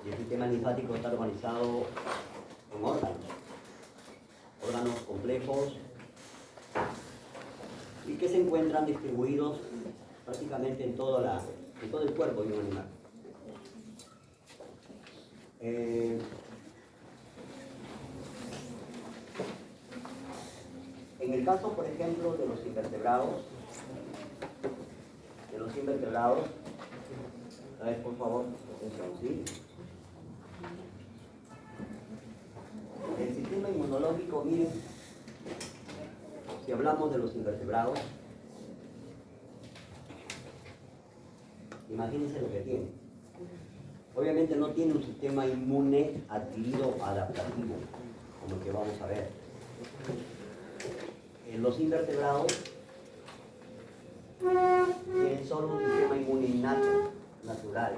Y el sistema linfático está organizado en órganos complejos, y que se encuentran distribuidos prácticamente en todo el cuerpo de un animal. En el caso, por ejemplo, de los invertebrados, a ver, por favor, atención, ¿sí? El sistema inmunológico, miren, si hablamos de los invertebrados, imagínense lo que tiene. Obviamente no tiene un sistema inmune adquirido adaptativo, como el que vamos a ver. Los invertebrados tienen solo un sistema inmune innato, natural.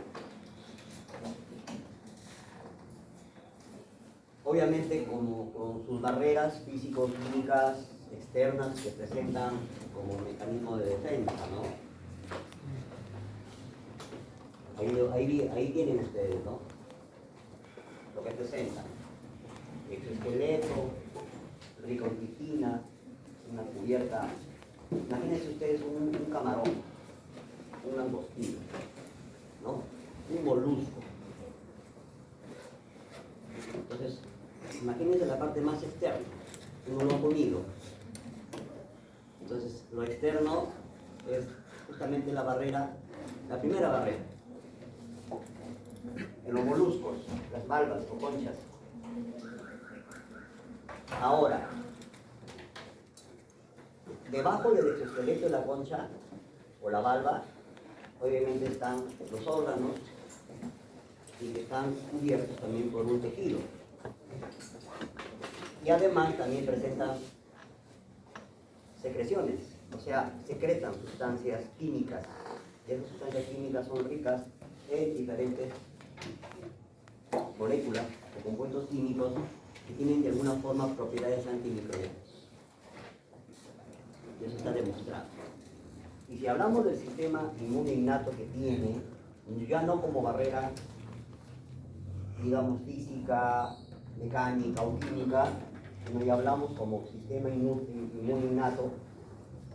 Obviamente con sus barreras físico-químicas externas que presentan como mecanismo de defensa, ¿no? Ahí tienen ustedes, ¿no? Lo que presentan. Exoesqueleto, rico en quitina, una cubierta. Imagínense ustedes un camarón, un langostino, ¿no? Un molusco. Entonces, imagínense la parte más externa, uno lo ha comido. Entonces, lo externo es justamente la barrera, la primera barrera. En los moluscos, las valvas o conchas. Ahora, debajo del exoesqueleto de la concha o la valva, obviamente están los órganos y que están cubiertos también por un tejido. Y además también presentan secreciones, o sea, secretan sustancias químicas. Y esas sustancias químicas son ricas en diferentes moléculas o compuestos químicos que tienen de alguna forma propiedades antimicrobianas. Y eso está demostrado. Y si hablamos del sistema inmune innato que tiene, ya no como barrera, digamos, física, mecánica o química, sino ya hablamos como sistema inmune innato,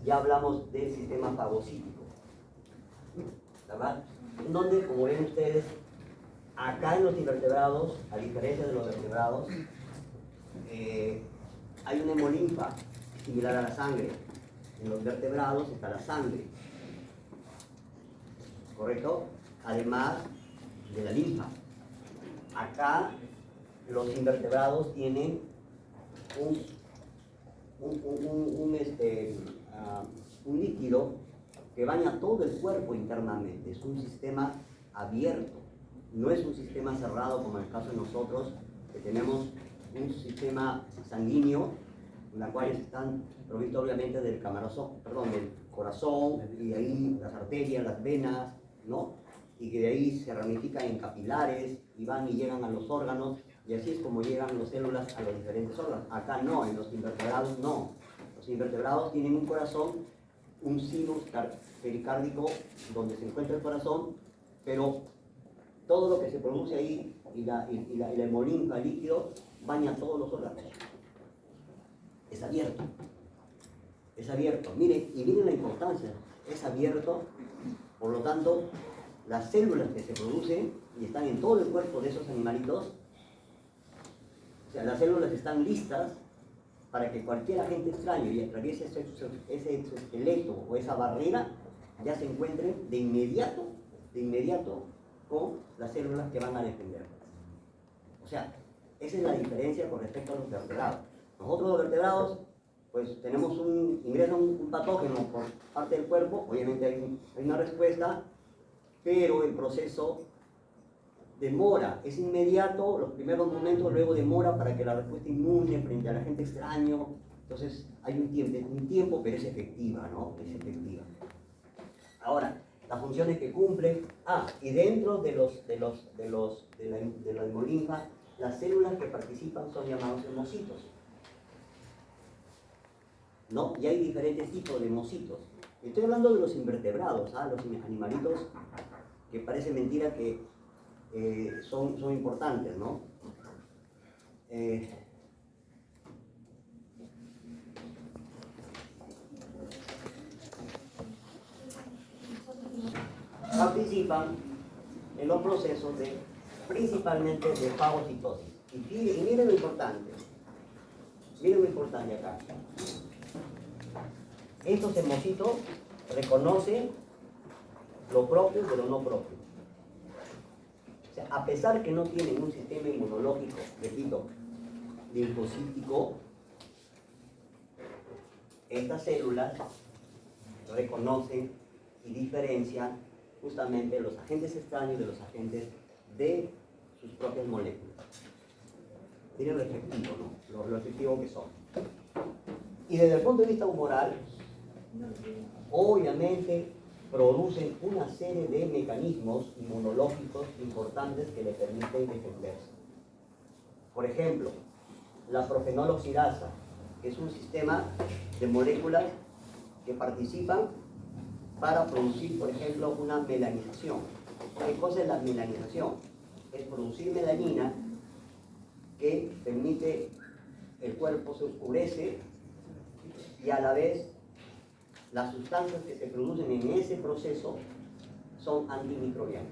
ya hablamos del sistema fagocítico, ¿verdad? Donde, como ven ustedes, acá en los invertebrados, a diferencia de los vertebrados, hay una hemolinfa similar a la sangre. En los vertebrados está la sangre, ¿correcto? Además de la linfa. Acá los invertebrados tienen un líquido que baña todo el cuerpo internamente. Es un sistema abierto, no es un sistema cerrado como en el caso de nosotros, que tenemos un sistema sanguíneo, en la cual están provistos obviamente del corazón, y de ahí las arterias, las venas, ¿no? Y que de ahí se ramifican en capilares y van y llegan a los órganos, y así es como llegan las células a los diferentes órganos. Acá no, en los invertebrados no. Los invertebrados tienen un corazón, un sinus pericárdico donde se encuentra el corazón, pero todo lo que se produce ahí y la hemolinfa, el líquido, baña todos los órganos. Es abierto. Es abierto. Miren, y miren la importancia. Es abierto, por lo tanto, las células que se producen y están en todo el cuerpo de esos animalitos, o sea, las células están listas para que cualquier agente extraño y atraviese ese exoesqueleto o esa barrera, ya se encuentren de inmediato con las células que van a defender. O sea, esa es la diferencia con respecto a los vertebrados. Nosotros los vertebrados, pues tenemos ingresa un patógeno por parte del cuerpo, obviamente hay una respuesta, pero el proceso demora, es inmediato, los primeros momentos, luego demora para que la respuesta inmune frente al agente extraño. Entonces hay un tiempo, pero es efectiva, ¿no? Es efectiva. Ahora, las funciones que cumple, y dentro de la hemolinfa, las células que participan son llamados hemocitos, ¿no? Y hay diferentes tipos de hemocitos. Estoy hablando de los invertebrados, los animalitos que parece mentira que son importantes, ¿no? Participan en los procesos principalmente de fagocitosis. Y miren lo importante acá. Estos hemocitos reconocen lo propio de lo no propio. O sea, a pesar que no tienen un sistema inmunológico, repito, linfocítico, estas células reconocen y diferencian justamente los agentes extraños de los agentes de sus propias moléculas. Miren lo efectivo, ¿no? Lo efectivo que son. Y desde el punto de vista humoral, obviamente producen una serie de mecanismos inmunológicos importantes que le permiten defenderse. Por ejemplo, la profenoloxidasa, que es un sistema de moléculas que participan para producir, por ejemplo, una melanización. ¿Qué cosa es la melanización? Es producir melanina que permite, el cuerpo se oscurece y a la vez las sustancias que se producen en ese proceso son antimicrobianas.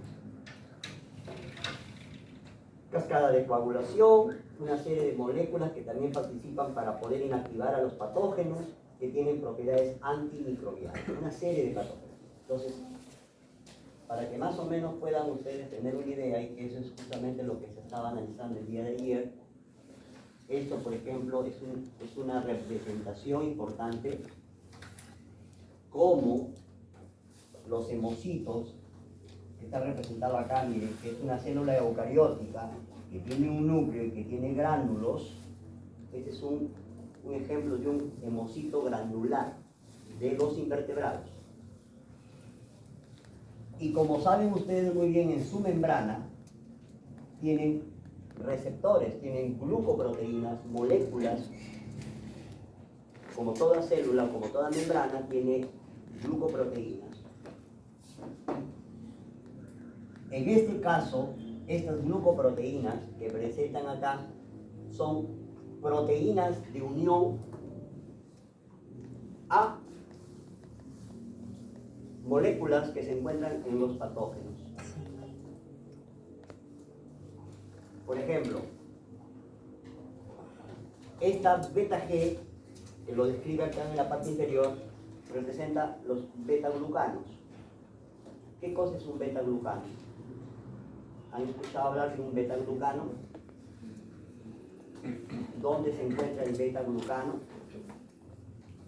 Cascada de coagulación, una serie de moléculas que también participan para poder inactivar a los patógenos que tienen propiedades antimicrobianas, una serie de patógenos. Entonces, para que más o menos puedan ustedes tener una idea, y que eso es justamente lo que se estaba analizando el día de ayer, esto, por ejemplo, es una representación importante como los hemocitos, que está representado acá, miren, que es una célula eucariótica, que tiene un núcleo y que tiene gránulos. Este es un ejemplo de un hemocito granular de los invertebrados. Y como saben ustedes muy bien, en su membrana tienen receptores, tienen glucoproteínas, moléculas. Como toda célula, como toda membrana, tiene glucoproteínas. En este caso, estas glucoproteínas que presentan acá son proteínas de unión a moléculas que se encuentran en los patógenos. Por ejemplo, esta beta-G, que lo describe acá en la parte inferior, representa los beta-glucanos. ¿Qué cosa es un beta-glucano? ¿Han escuchado hablar de un beta-glucano? ¿Dónde se encuentra el beta-glucano?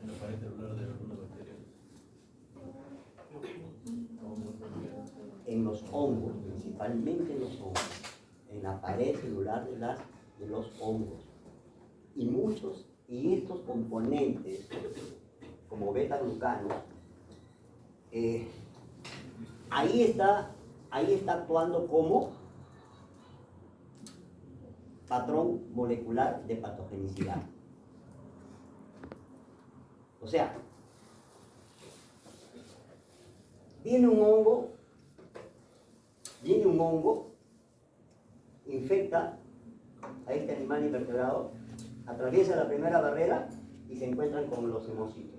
En la pared celular de alguna bacteria. En los hongos, principalmente en los hongos, en la pared celular de los hongos. Y estos componentes, como beta-glucanos, ahí está actuando como patrón molecular de patogenicidad. O sea, viene un hongo, infecta a este animal invertebrado, atraviesa la primera barrera y se encuentran con los hemocitos.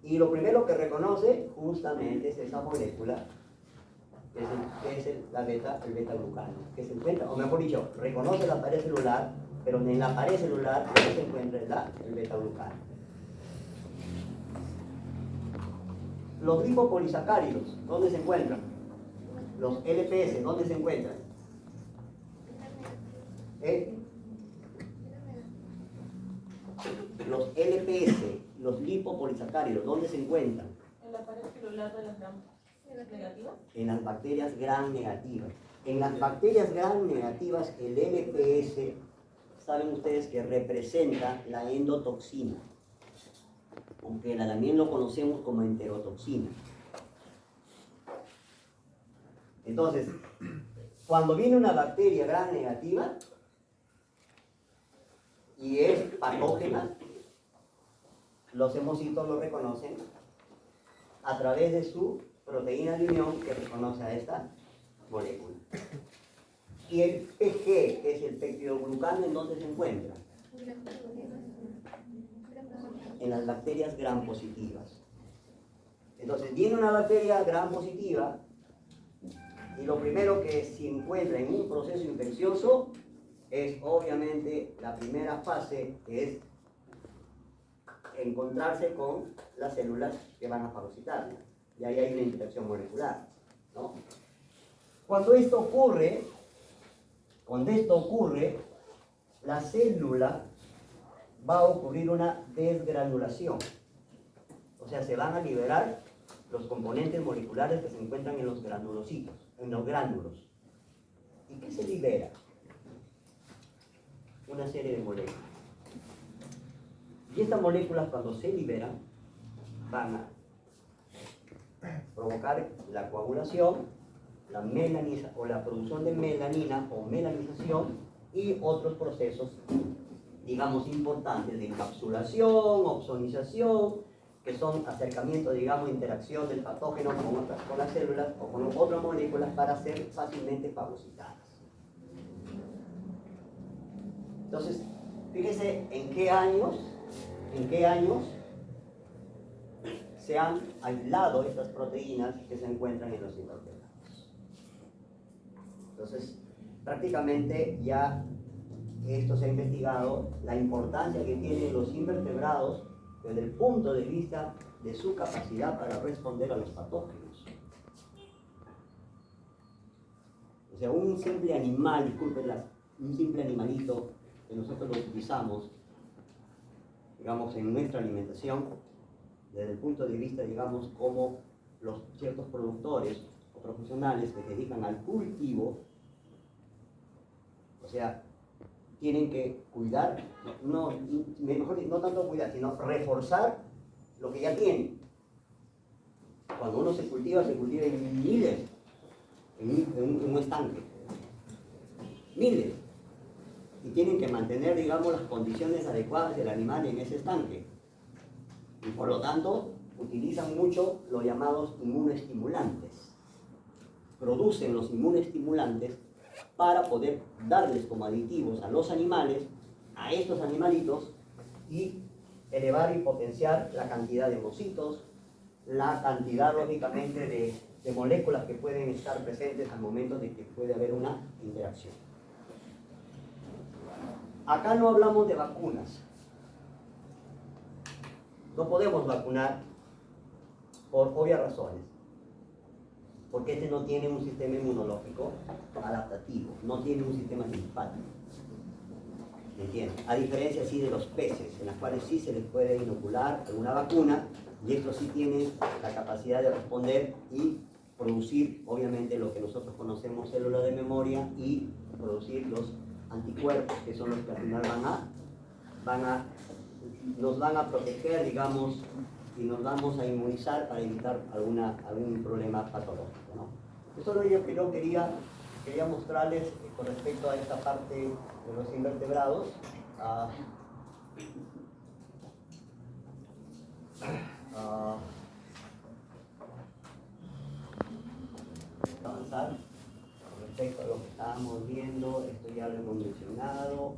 Y lo primero que reconoce justamente es esa molécula, que es el beta-glucano, que se encuentra, o mejor dicho, reconoce la pared celular, pero en la pared celular no se encuentra el beta-glucano. Los lipopolisacáridos, ¿dónde se encuentran? Los LPS, ¿dónde se encuentran? Los LPS, los lipopolisacáridos, ¿dónde se encuentran? En la pared celular de las gram negativas. En las bacterias gram negativas. En las bacterias gram negativas, el LPS, saben ustedes que representa la endotoxina, aunque también lo conocemos como enterotoxina. Entonces, cuando viene una bacteria gram negativa y es patógena, los hemocitos lo reconocen a través de su proteína de unión que reconoce a esta molécula. Y el PG, que es el peptidoglucano, ¿en dónde se encuentra? En las bacterias gram positivas. Entonces viene una bacteria gram positiva y lo primero que se encuentra en un proceso infeccioso es obviamente la primera fase, que es encontrarse con las células que van a fagocitarla. Y ahí hay una interacción molecular, ¿no? Cuando esto ocurre, la célula va a ocurrir una desgranulación. O sea, se van a liberar los componentes moleculares que se encuentran en los granulocitos, en los gránulos. ¿Y qué se libera? Una serie de moléculas. Y estas moléculas, cuando se liberan, van a provocar la coagulación, la melanización o la producción de melanina o melanización y otros procesos, digamos, importantes de encapsulación, opsonización, que son acercamiento, digamos, interacción del patógeno con las células o con otras moléculas para ser fácilmente fagocitadas. Entonces, fíjese en qué años se han aislado estas proteínas que se encuentran en los invertebrados. Entonces, prácticamente ya esto se ha investigado, la importancia que tienen los invertebrados desde el punto de vista de su capacidad para responder a los patógenos. O sea, un simple animal, discúlpenla, un simple animalito que nosotros lo utilizamos, digamos, en nuestra alimentación, desde el punto de vista, digamos, como los ciertos productores o profesionales que se dedican al cultivo, o sea, tienen que cuidar, mejor no tanto cuidar, sino reforzar lo que ya tienen. Cuando uno se cultiva en miles, en un estanque, miles, y tienen que mantener, digamos, las condiciones adecuadas del animal en ese estanque. Y por lo tanto, utilizan mucho los llamados inmunoestimulantes. Producen los inmunoestimulantes para poder darles como aditivos a los animales, a estos animalitos, y elevar y potenciar la cantidad de ovocitos, la cantidad, lógicamente, de moléculas que pueden estar presentes al momento de que puede haber una interacción. Acá no hablamos de vacunas. No podemos vacunar por obvias razones. Porque este no tiene un sistema inmunológico adaptativo, no tiene un sistema linfático. ¿Me entienden? A diferencia sí de los peces, en los cuales sí se les puede inocular alguna vacuna, y estos sí tienen la capacidad de responder y producir, obviamente, lo que nosotros conocemos células de memoria y producir los anticuerpos, que son los que al final nos van a proteger, digamos, y nos vamos a inmunizar para evitar algún problema patológico, ¿no? Eso es lo que yo quería mostrarles con respecto a esta parte de los invertebrados. Avanzar con respecto a lo que estábamos viendo, esto ya lo hemos mencionado.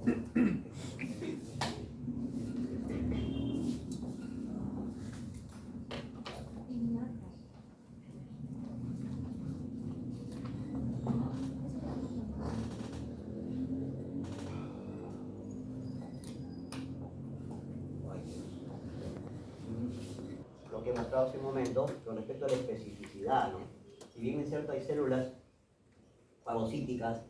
Lo que he mostrado hace un momento con respecto a la especificidad, ¿no? Si bien es cierto hay células fagocíticas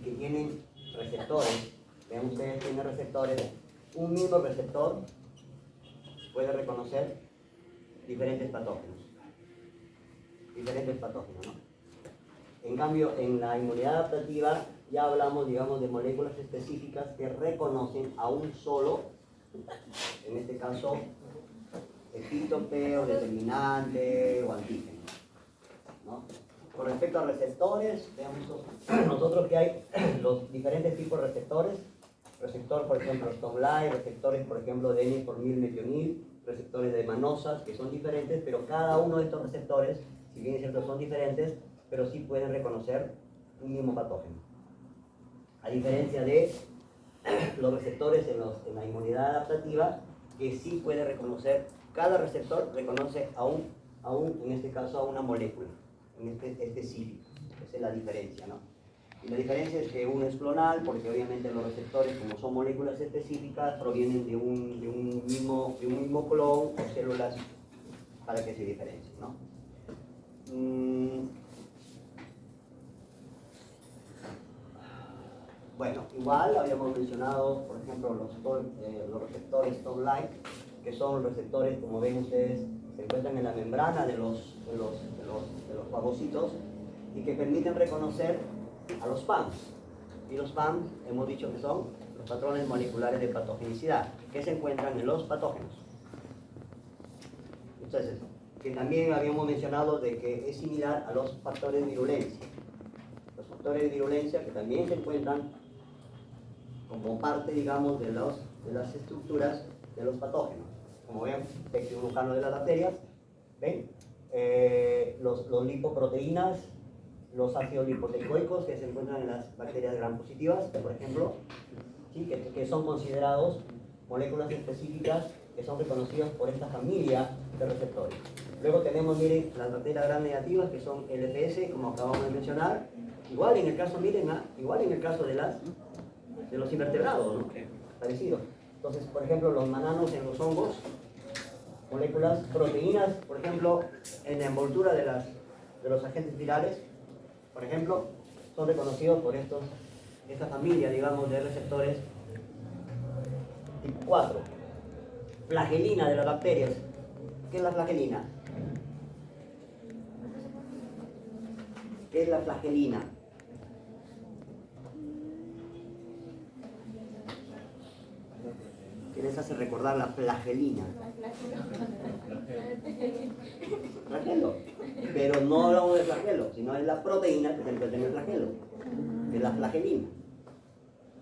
que tienen receptores, vean ustedes, tienen receptores, un mismo receptor puede reconocer diferentes patógenos, ¿no? En cambio, en la inmunidad adaptativa ya hablamos, digamos, de moléculas específicas que reconocen a un solo, en este caso, epítope o determinante o antígeno, ¿no? Con respecto a receptores, veamos nosotros que hay los diferentes tipos de receptores. Receptor, por ejemplo, Stomlai, receptores, por ejemplo, de N por mil metionil, receptores de manosas, que son diferentes, pero cada uno de estos receptores si bien es cierto son diferentes, pero sí pueden reconocer un mismo patógeno. A diferencia de los receptores en la inmunidad adaptativa, que sí puede reconocer, cada receptor reconoce en este caso, a una molécula específica. Esa es la diferencia, ¿no? Y la diferencia es que uno es clonal, porque obviamente los receptores, como son moléculas específicas, provienen de un mismo clon o células para que se diferencien, ¿no? Bueno, igual habíamos mencionado, por ejemplo, los receptores Toll-like, que son receptores, como ven ustedes, se encuentran en la membrana de los fagocitos y que permiten reconocer a los PAMs. Y los PAMs hemos dicho que son los patrones moleculares de patogenicidad, que se encuentran en los patógenos. Entonces, que también habíamos mencionado de que es similar a los factores de virulencia. Los factores de virulencia que también se encuentran como parte, digamos, de las estructuras de los patógenos. Como ven, pectinoglucano de las bacterias, ¿ven? Los lipoproteínas, los ácidos lipoteicoicos que se encuentran en las bacterias gram positivas, por ejemplo, ¿sí? que son considerados moléculas específicas que son reconocidas por esta familia de receptores. Luego tenemos, miren, las bacterias gram negativas que son LPS, como acabamos de mencionar. Igual en el caso, miren, igual en el caso de los invertebrados, ¿no? Parecido. Entonces, por ejemplo, los mananos en los hongos, moléculas, proteínas, por ejemplo, en la envoltura de los agentes virales, por ejemplo, son reconocidos por esta familia, digamos, de receptores tipo 4. Flagelina de las bacterias. ¿Qué es la flagelina? ¿Qué es la flagelina? ¿Qué les hace recordar la flagelina? Flagelo. Pero no hablamos de flagelo, sino es la proteína que se encuentra en el flagelo, que es la flagelina.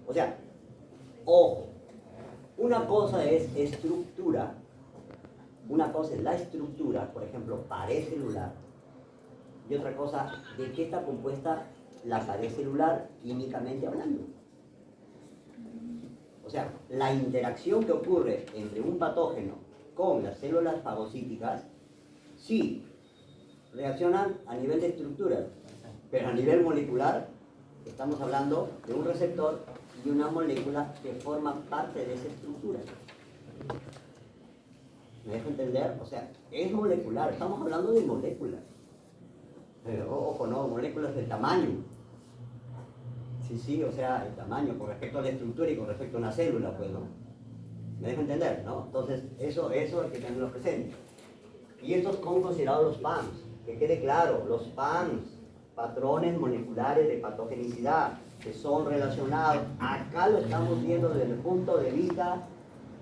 O sea, ojo, una cosa es estructura, una cosa es la estructura, por ejemplo, pared celular, y otra cosa, de qué está compuesta la pared celular químicamente hablando. O sea, la interacción que ocurre entre un patógeno con las células fagocíticas, sí, reaccionan a nivel de estructura, pero a nivel molecular estamos hablando de un receptor y una molécula que forma parte de esa estructura. ¿Me dejo entender? O sea, es molecular, estamos hablando de moléculas. Pero, ojo, no, moléculas del tamaño. Sí, o sea, el tamaño con respecto a la estructura y con respecto a una célula, pues, ¿no? ¿Me dejo entender, no? Entonces, eso hay que tenerlo presente. Y estos son considerados los PAMs. Que quede claro, los PAMs, patrones moleculares de patogenicidad, que son relacionados, acá lo estamos viendo desde el punto de vista,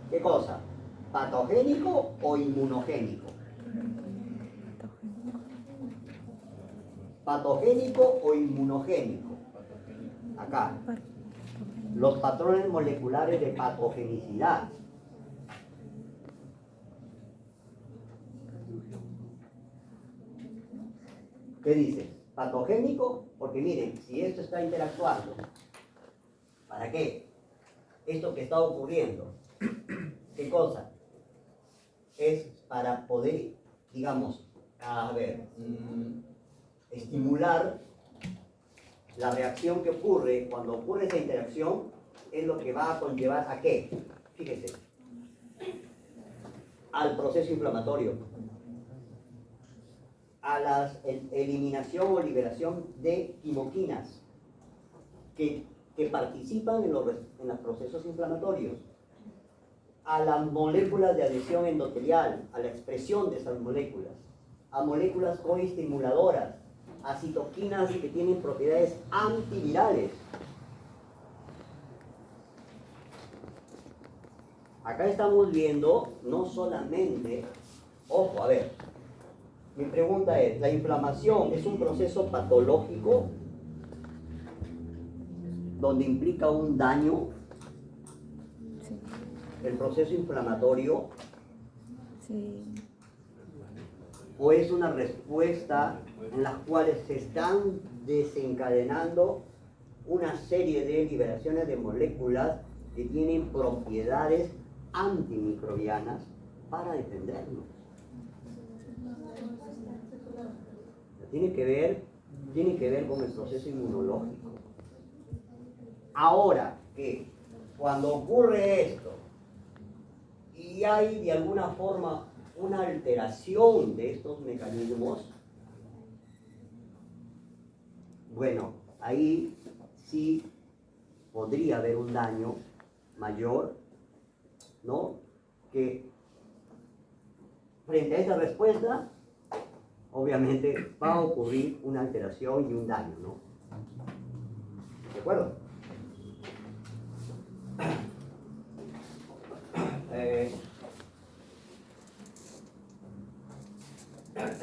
¿qué cosa? ¿Patogénico o inmunogénico? ¿Patogénico o inmunogénico? Acá, los patrones moleculares de patogenicidad. ¿Qué dice? Patogénico, porque miren, si esto está interactuando, ¿para qué? Esto que está ocurriendo, ¿qué cosa? Es para poder, digamos, estimular la reacción que ocurre. Cuando ocurre esa interacción, es lo que va a conllevar ¿a qué? Fíjese, al proceso inflamatorio, a la eliminación o liberación de quimoquinas que participan en los procesos inflamatorios, a las moléculas de adhesión endotelial, a la expresión de esas moléculas, a moléculas coestimuladoras, a citoquinas que tienen propiedades antivirales. Acá estamos viendo no solamente, ojo, a ver, mi pregunta es, ¿la inflamación es un proceso patológico donde implica un daño? Sí. El proceso inflamatorio. Sí. o es una respuesta en las cuales se están desencadenando una serie de liberaciones de moléculas que tienen propiedades antimicrobianas para defendernos. Tiene que ver con el proceso inmunológico. Ahora que cuando ocurre esto y hay de alguna forma una alteración de estos mecanismos, bueno, ahí sí podría haber un daño mayor, ¿no? Que frente a esa respuesta, obviamente va a ocurrir una alteración y un daño, ¿no? ¿De acuerdo?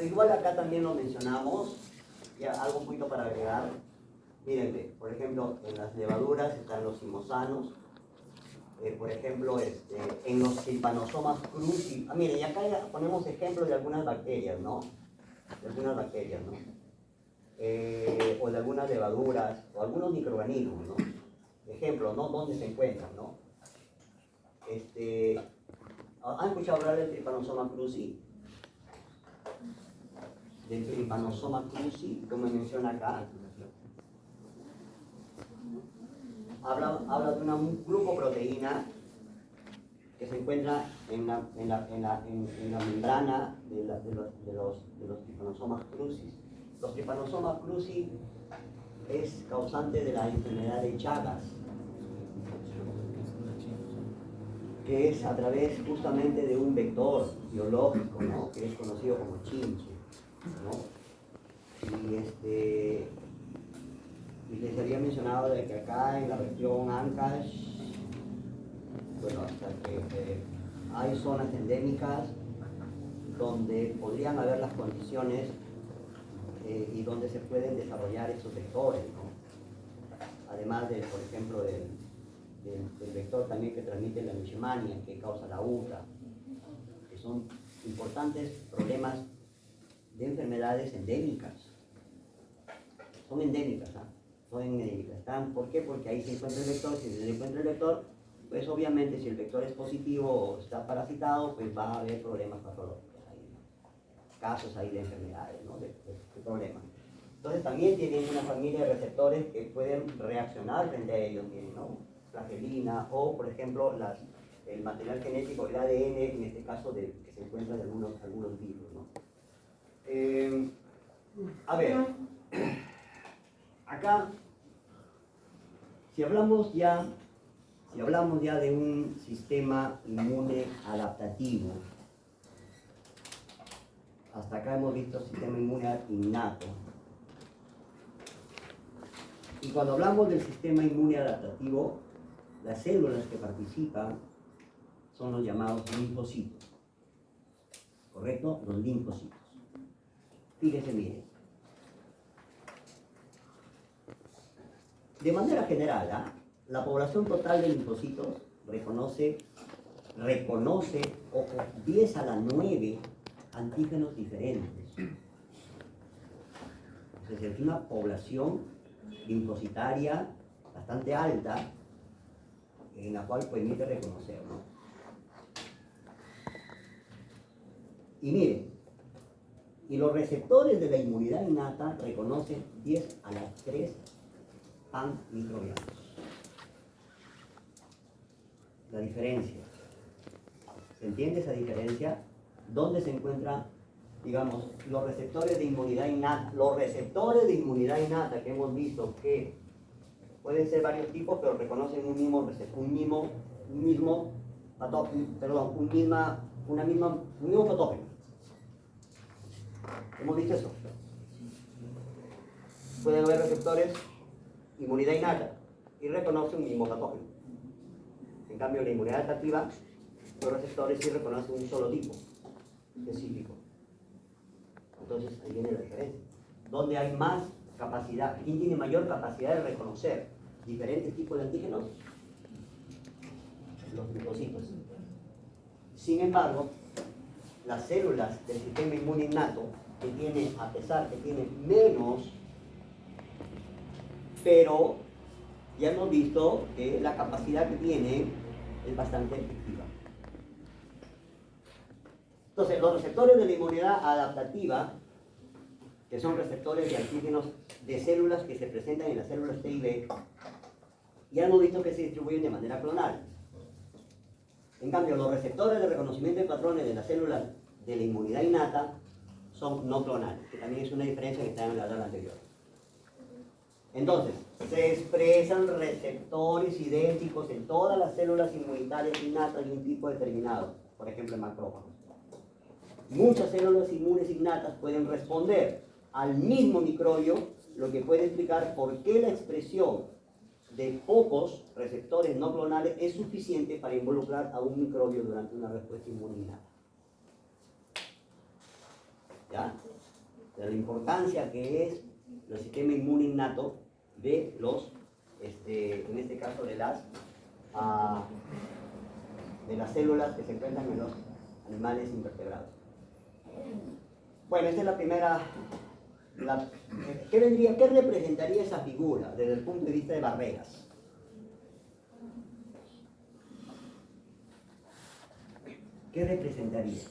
Igual acá también lo mencionamos, ya algo un poquito para agregar. Miren, por ejemplo, en las levaduras están los zimosanos, por ejemplo, en los trypanosomas cruzi. Miren, y acá ya ponemos ejemplos de algunas bacterias, ¿no? De algunas bacterias, ¿no? O de algunas levaduras, o algunos microorganismos, ¿no? Ejemplo, ¿no? ¿Dónde se encuentran, no? ¿Han escuchado hablar del trypanosoma cruzi? Del trypanosoma cruzi, como menciona acá. Habla de una glucoproteína que se encuentra en la membrana de los trypanosomas cruzi. Los trypanosomas cruzi es causante de la enfermedad de Chagas, que es a través justamente de un vector biológico, ¿no? Que es conocido como chinche, ¿no? Y les había mencionado de que acá en la región Ancash, bueno, hasta que hay zonas endémicas donde podrían haber las condiciones y donde se pueden desarrollar esos vectores, ¿no? Además de, por ejemplo, del vector también que transmite la leishmania, que causa la UTA, que son importantes problemas de enfermedades endémicas. Son endémicas, ¿ah? Son endémicas. ¿Por qué? Porque ahí se encuentra el vector. Si se encuentra el vector, pues obviamente si el vector es positivo o está parasitado, pues va a haber problemas patológicos ahí, ¿no? Casos ahí de enfermedades, ¿no? De problemas. Entonces también tienen una familia de receptores que pueden reaccionar frente a ellos, ¿no? Flagelina o, por ejemplo, el material genético, el ADN, en este caso que se encuentra de algunos virus, ¿no? A ver, acá, si hablamos ya de un sistema inmune adaptativo, hasta acá hemos visto sistema inmune innato. Y cuando hablamos del sistema inmune adaptativo, las células que participan son los llamados linfocitos. ¿Correcto? Los linfocitos. Fíjense, miren. De manera general, la población total de linfocitos reconoce 10 a la 9 antígenos diferentes. Es decir, una población linfocitaria bastante alta en la cual permite reconocer, ¿no? Y miren, y los receptores de la inmunidad innata reconocen 10 a las 3 panmicrobianos. La diferencia. ¿Se entiende esa diferencia? ¿Dónde se encuentran, digamos, los receptores de inmunidad innata? Los receptores de inmunidad innata que hemos visto que pueden ser varios tipos, pero reconocen un mismo patógeno. ¿Hemos visto eso? Pueden haber receptores, inmunidad innata, y reconoce un mismo patógeno. En cambio, la inmunidad adaptativa, los receptores sí reconocen un solo tipo específico. Entonces, ahí viene la diferencia. ¿Dónde hay más capacidad? ¿Quién tiene mayor capacidad de reconocer diferentes tipos de antígenos? Los linfocitos. Sin embargo, las células del sistema inmune innato, que tiene, a pesar que tiene menos, pero ya hemos visto que la capacidad que tiene es bastante efectiva. Entonces, los receptores de la inmunidad adaptativa, que son receptores de antígenos de células que se presentan en las células T y B, ya hemos visto que se distribuyen de manera clonal. En cambio, los receptores de reconocimiento de patrones de las células de la inmunidad innata son no clonales, que también es una diferencia que está en la tabla anterior. Entonces, se expresan receptores idénticos en todas las células inmunitarias innatas de un tipo determinado, por ejemplo en macrófagos. Muchas células inmunes innatas pueden responder al mismo microbio, lo que puede explicar por qué la expresión de pocos receptores no clonales es suficiente para involucrar a un microbio durante una respuesta inmune innata. ¿Ya? De la importancia que es el sistema inmune innato de los, en este caso de las células que se encuentran en los animales invertebrados. Bueno, esta es la primera. ¿Qué representaría esa figura desde el punto de vista de barreras? ¿Qué representaría?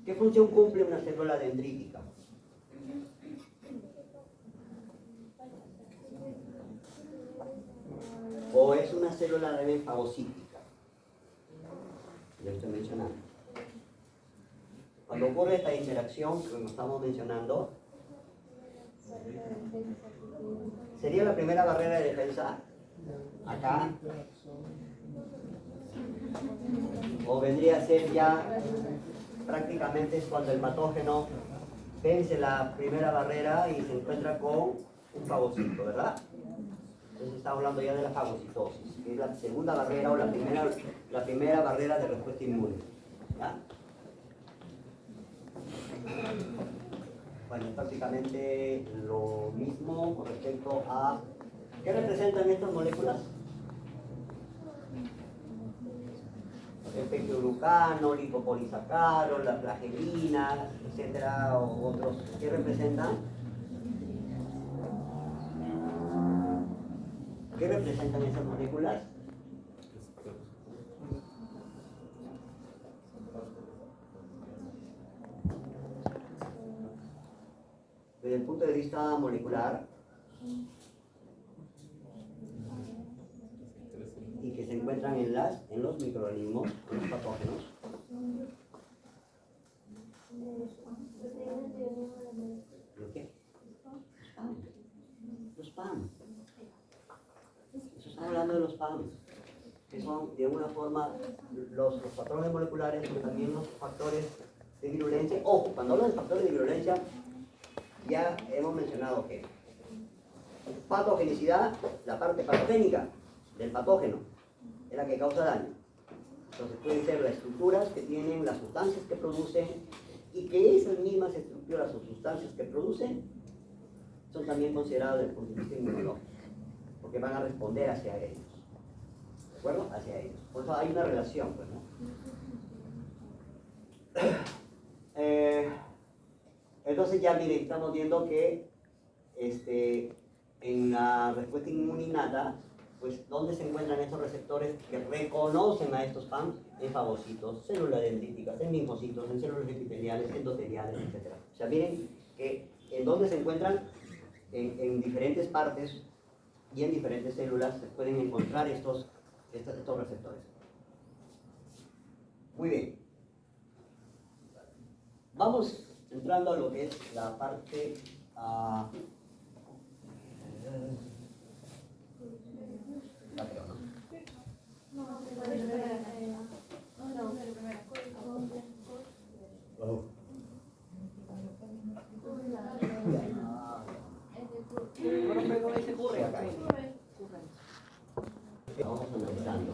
¿Qué función cumple una célula dendrítica? ¿O es una célula de fagocítica? Ya estoy mencionando. Cuando ocurre esta interacción, como estamos mencionando, sería la primera barrera de defensa acá, o vendría a ser ya prácticamente es cuando el patógeno vence la primera barrera y se encuentra con un fagocito, ¿verdad? Entonces estamos hablando ya de la fagocitosis, que es la segunda barrera o la primera barrera de respuesta inmune. ¿Ya? Bueno, es prácticamente lo mismo con respecto a... ¿Qué representan estas moléculas? El pectoglucano, lipopolisacaro, la flagelina, etcétera, o otros. ¿Qué representan? ¿Qué representan esas moléculas? Desde el punto de vista molecular, y que se encuentran en los microorganismos, en los patógenos. ¿Lo qué? Los PAM. Eso estamos hablando de los PAM, que son de alguna forma los patrones moleculares, pero también los factores de virulencia. Ojo, cuando hablo de factores de virulencia, ya hemos mencionado que patogenicidad, la parte patogénica del patógeno, es la que causa daño. Entonces pueden ser las estructuras que tienen, las sustancias que producen, y que esas mismas estructuras o sustancias que producen son también consideradas desde el punto de vista inmunológico, porque van a responder hacia ellos. ¿De acuerdo? Hacia ellos. Por eso hay una relación, pues, ¿no? Entonces ya miren, estamos viendo que en la respuesta inmune innata, pues ¿dónde se encuentran estos receptores que reconocen a estos PAM? En fagocitos, células dendríticas, en linfocitos, en células epiteliales, endoteliales, etc. O sea, miren que en dónde se encuentran en diferentes partes y en diferentes células se pueden encontrar estos receptores. Muy bien. Vamos entrando a lo que es la parte... la creo, ¿no? Oh. ¿Cómo se ocurre acá? Vamos analizando.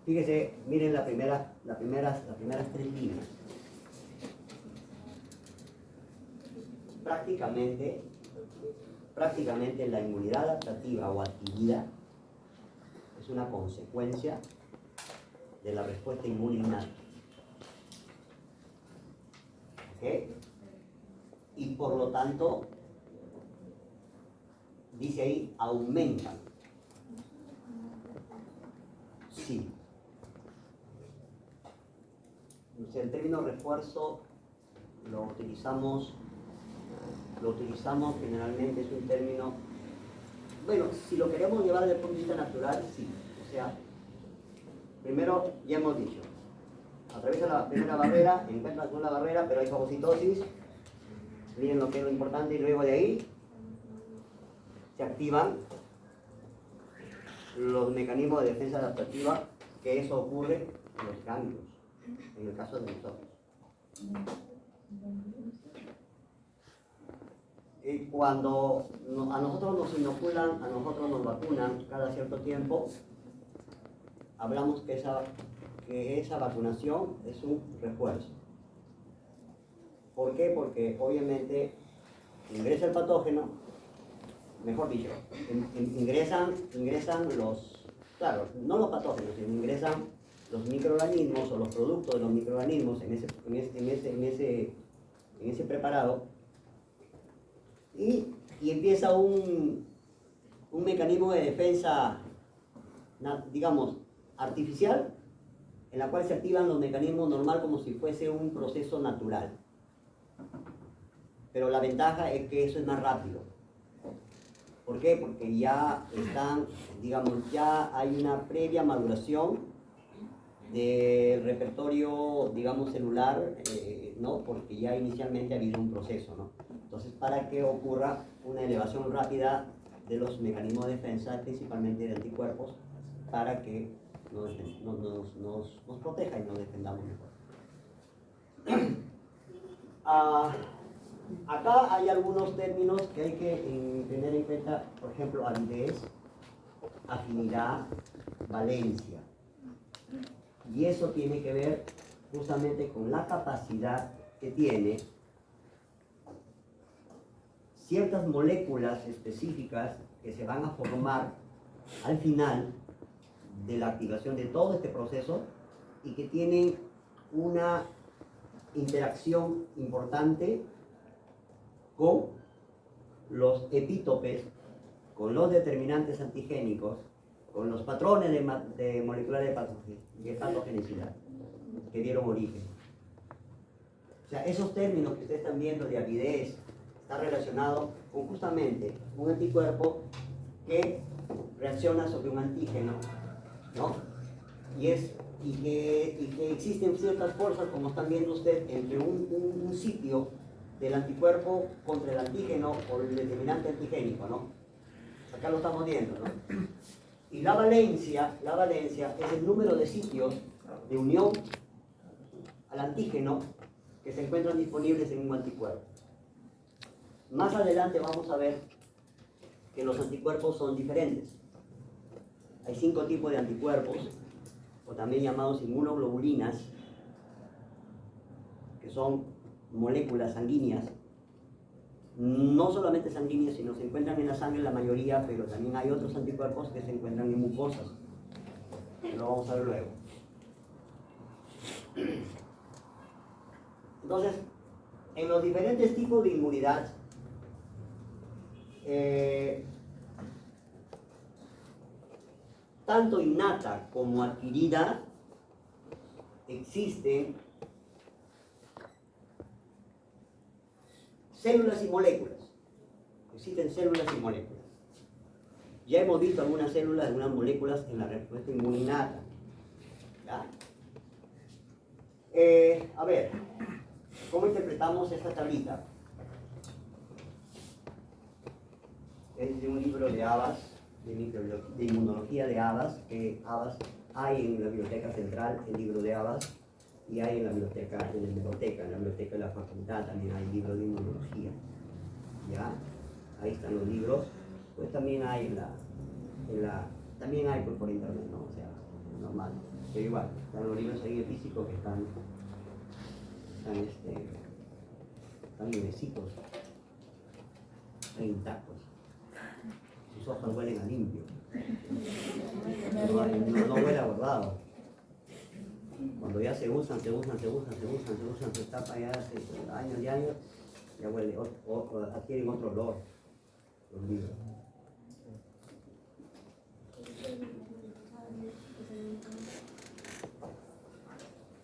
Fíjese, miren las primeras tres líneas. Prácticamente la inmunidad adaptativa o adquirida es una consecuencia de la respuesta inmune innata. ¿Ok? Y por lo tanto, dice ahí, aumentan. Sí. O sea, el término refuerzo lo utilizamos generalmente, es un término, bueno, si lo queremos llevar desde el punto de vista natural, sí. O sea, primero ya hemos dicho, atraviesa la primera barrera, encuentra la segunda barrera, pero hay fagocitosis, miren lo que es lo importante, y luego de ahí se activan los mecanismos de defensa adaptativa, que eso ocurre en los ganglios, en el caso de nosotros. Y cuando a nosotros nos inoculan, a nosotros nos vacunan cada cierto tiempo, hablamos que esa vacunación es un refuerzo. ¿Por qué? Porque obviamente ingresa el patógeno, mejor dicho, ingresan los, claro, no los patógenos, sino ingresan los microorganismos o los productos de los microorganismos en ese preparado, y empieza un mecanismo de defensa, digamos, artificial, en la cual se activan los mecanismos normal como si fuese un proceso natural. Pero la ventaja es que eso es más rápido. ¿Por qué? Porque ya ya hay una previa maduración del repertorio, digamos, celular, ¿no? Porque ya inicialmente ha habido un proceso, ¿no? Entonces, para que ocurra una elevación rápida de los mecanismos de defensa, principalmente de anticuerpos, para que nos proteja y nos defendamos mejor. Acá hay algunos términos que hay que tener en cuenta, por ejemplo, avidez, afinidad, valencia. Y eso tiene que ver justamente con la capacidad que tiene ciertas moléculas específicas que se van a formar al final de la activación de todo este proceso y que tienen una interacción importante con los epítopes, con los determinantes antigénicos, con los patrones de moleculares de patogenicidad que dieron origen. O sea, esos términos que ustedes están viendo de avidez está relacionado con justamente un anticuerpo que reacciona sobre un antígeno, ¿no? Y que existen ciertas fuerzas, como están viendo ustedes, entre un sitio del anticuerpo contra el antígeno o el determinante antigénico, ¿no? Acá lo estamos viendo, ¿no? Y la valencia es el número de sitios de unión al antígeno que se encuentran disponibles en un anticuerpo. Más adelante vamos a ver que los anticuerpos son diferentes. Hay 5 tipos de anticuerpos, o también llamados inmunoglobulinas, que son moléculas sanguíneas, no solamente sanguíneas, sino se encuentran en la sangre la mayoría, pero también hay otros anticuerpos que se encuentran en mucosas. Lo vamos a ver luego. Entonces, en los diferentes tipos de inmunidad, tanto innata como adquirida, existen células y moléculas. Existen células y moléculas. Ya hemos visto algunas células, algunas moléculas en la respuesta inmune innata. ¿Ya? A ver, ¿cómo interpretamos esta tablita? Es de un libro de Abbas, de inmunología de Abbas, que Abbas hay en la Biblioteca Central, el libro de Abbas, y hay en la biblioteca, en la biblioteca de la facultad también hay libros de inmunología. ¿Ya? Ahí están los libros. Pues también hay también hay por internet, ¿no? O sea, normal. Pero igual, están los libros ahí de físico que están librecitos, están intactos. Sus hojas huelen a limpio. No huele a bordado. Cuando ya se usan, se tapa ya hace años y años, ya huele, adquieren otro olor los libros.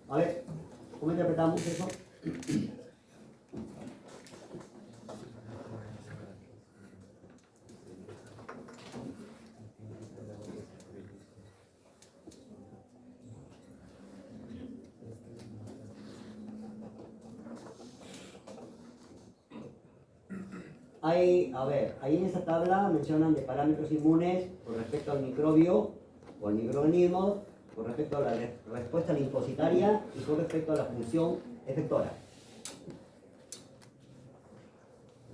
A ver, ¿cómo interpretamos eso? Ahí en esta tabla mencionan de parámetros inmunes con respecto al microbio o al microorganismo, con respecto a la respuesta linfocitaria y con respecto a la función efectora.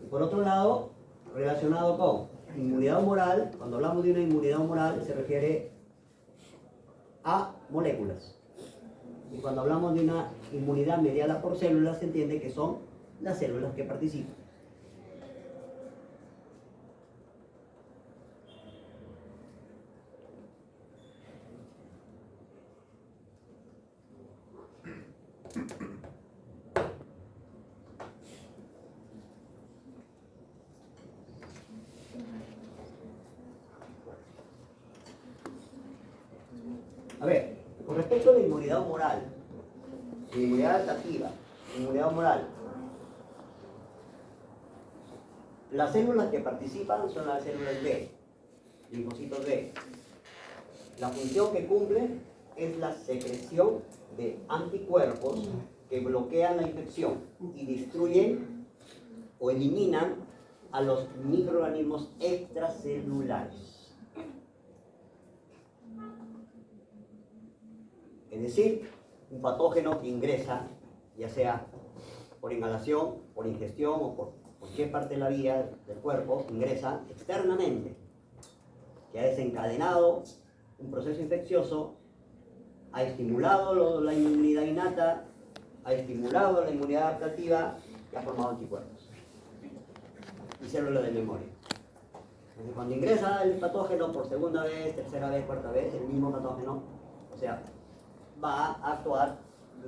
Y por otro lado, relacionado con inmunidad humoral, cuando hablamos de una inmunidad humoral se refiere a moléculas. Y cuando hablamos de una inmunidad mediada por células se entiende que son las células que participan. A ver, con respecto a la inmunidad humoral, la inmunidad adaptativa, la inmunidad humoral, las células que participan son las células B, linfocitos B. La función que cumplen es la secreción de anticuerpos que bloquean la infección y destruyen o eliminan a los microorganismos extracelulares. Es decir, un patógeno que ingresa, ya sea por inhalación, por ingestión o por cualquier parte de la vía del cuerpo, ingresa externamente, que ha desencadenado un proceso infeccioso, ha estimulado la inmunidad innata, ha estimulado la inmunidad adaptativa y ha formado anticuerpos y células de memoria. Entonces, cuando ingresa el patógeno por segunda vez, tercera vez, cuarta vez, el mismo patógeno, o sea, va a actuar,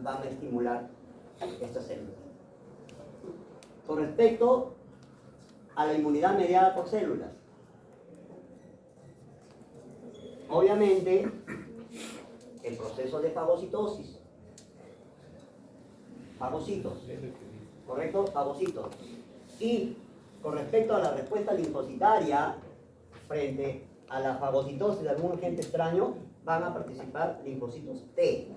va a estimular estas células. Con respecto a la inmunidad mediada por células, obviamente el proceso de fagocitosis, fagocitos, ¿correcto? Fagocitos. Y con respecto a la respuesta linfocitaria frente a la fagocitosis de algún agente extraño, van a participar linfocitos T.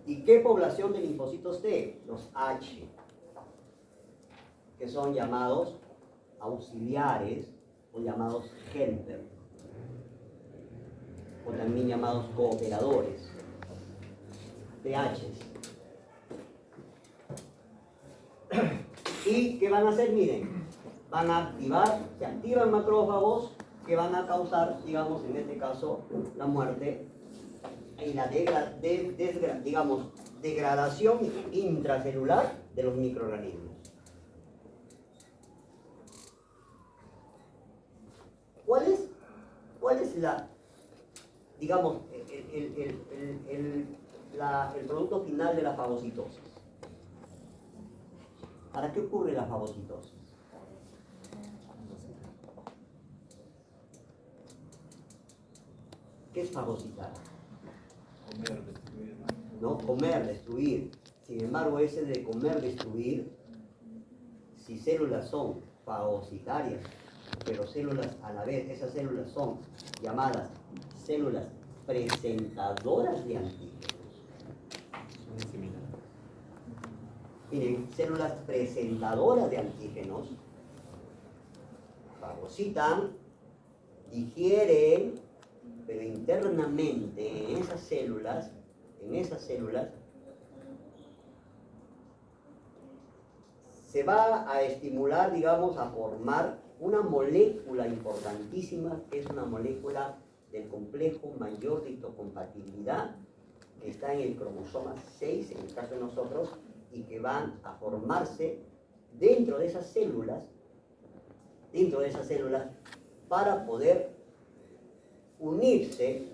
¿Y qué población de linfocitos T? Los H, que son llamados auxiliares o llamados helper, o también llamados cooperadores, THs. ¿Y qué van a hacer? Miren, van a activar, se activan macrófagos que van a causar, digamos, en este caso, la muerte y la degradación intracelular de los microorganismos. ¿Cuál es la, digamos, el producto final de la fagocitosis? ¿Para qué ocurre la fagocitosis? ¿Qué es fagocitar? Comer, destruir. ¿No? Comer, destruir. Sin embargo, ese de comer, destruir, si células son fagocitarias, pero células a la vez, esas células son llamadas células presentadoras de antígenos. Son similares. Miren, células presentadoras de antígenos fagocitan, digieren, pero internamente en esas células se va a estimular, digamos, a formar una molécula importantísima, que es una molécula del complejo mayor de histocompatibilidad, está en el cromosoma 6, en el caso de nosotros, y que van a formarse dentro de esas células, para poder unirse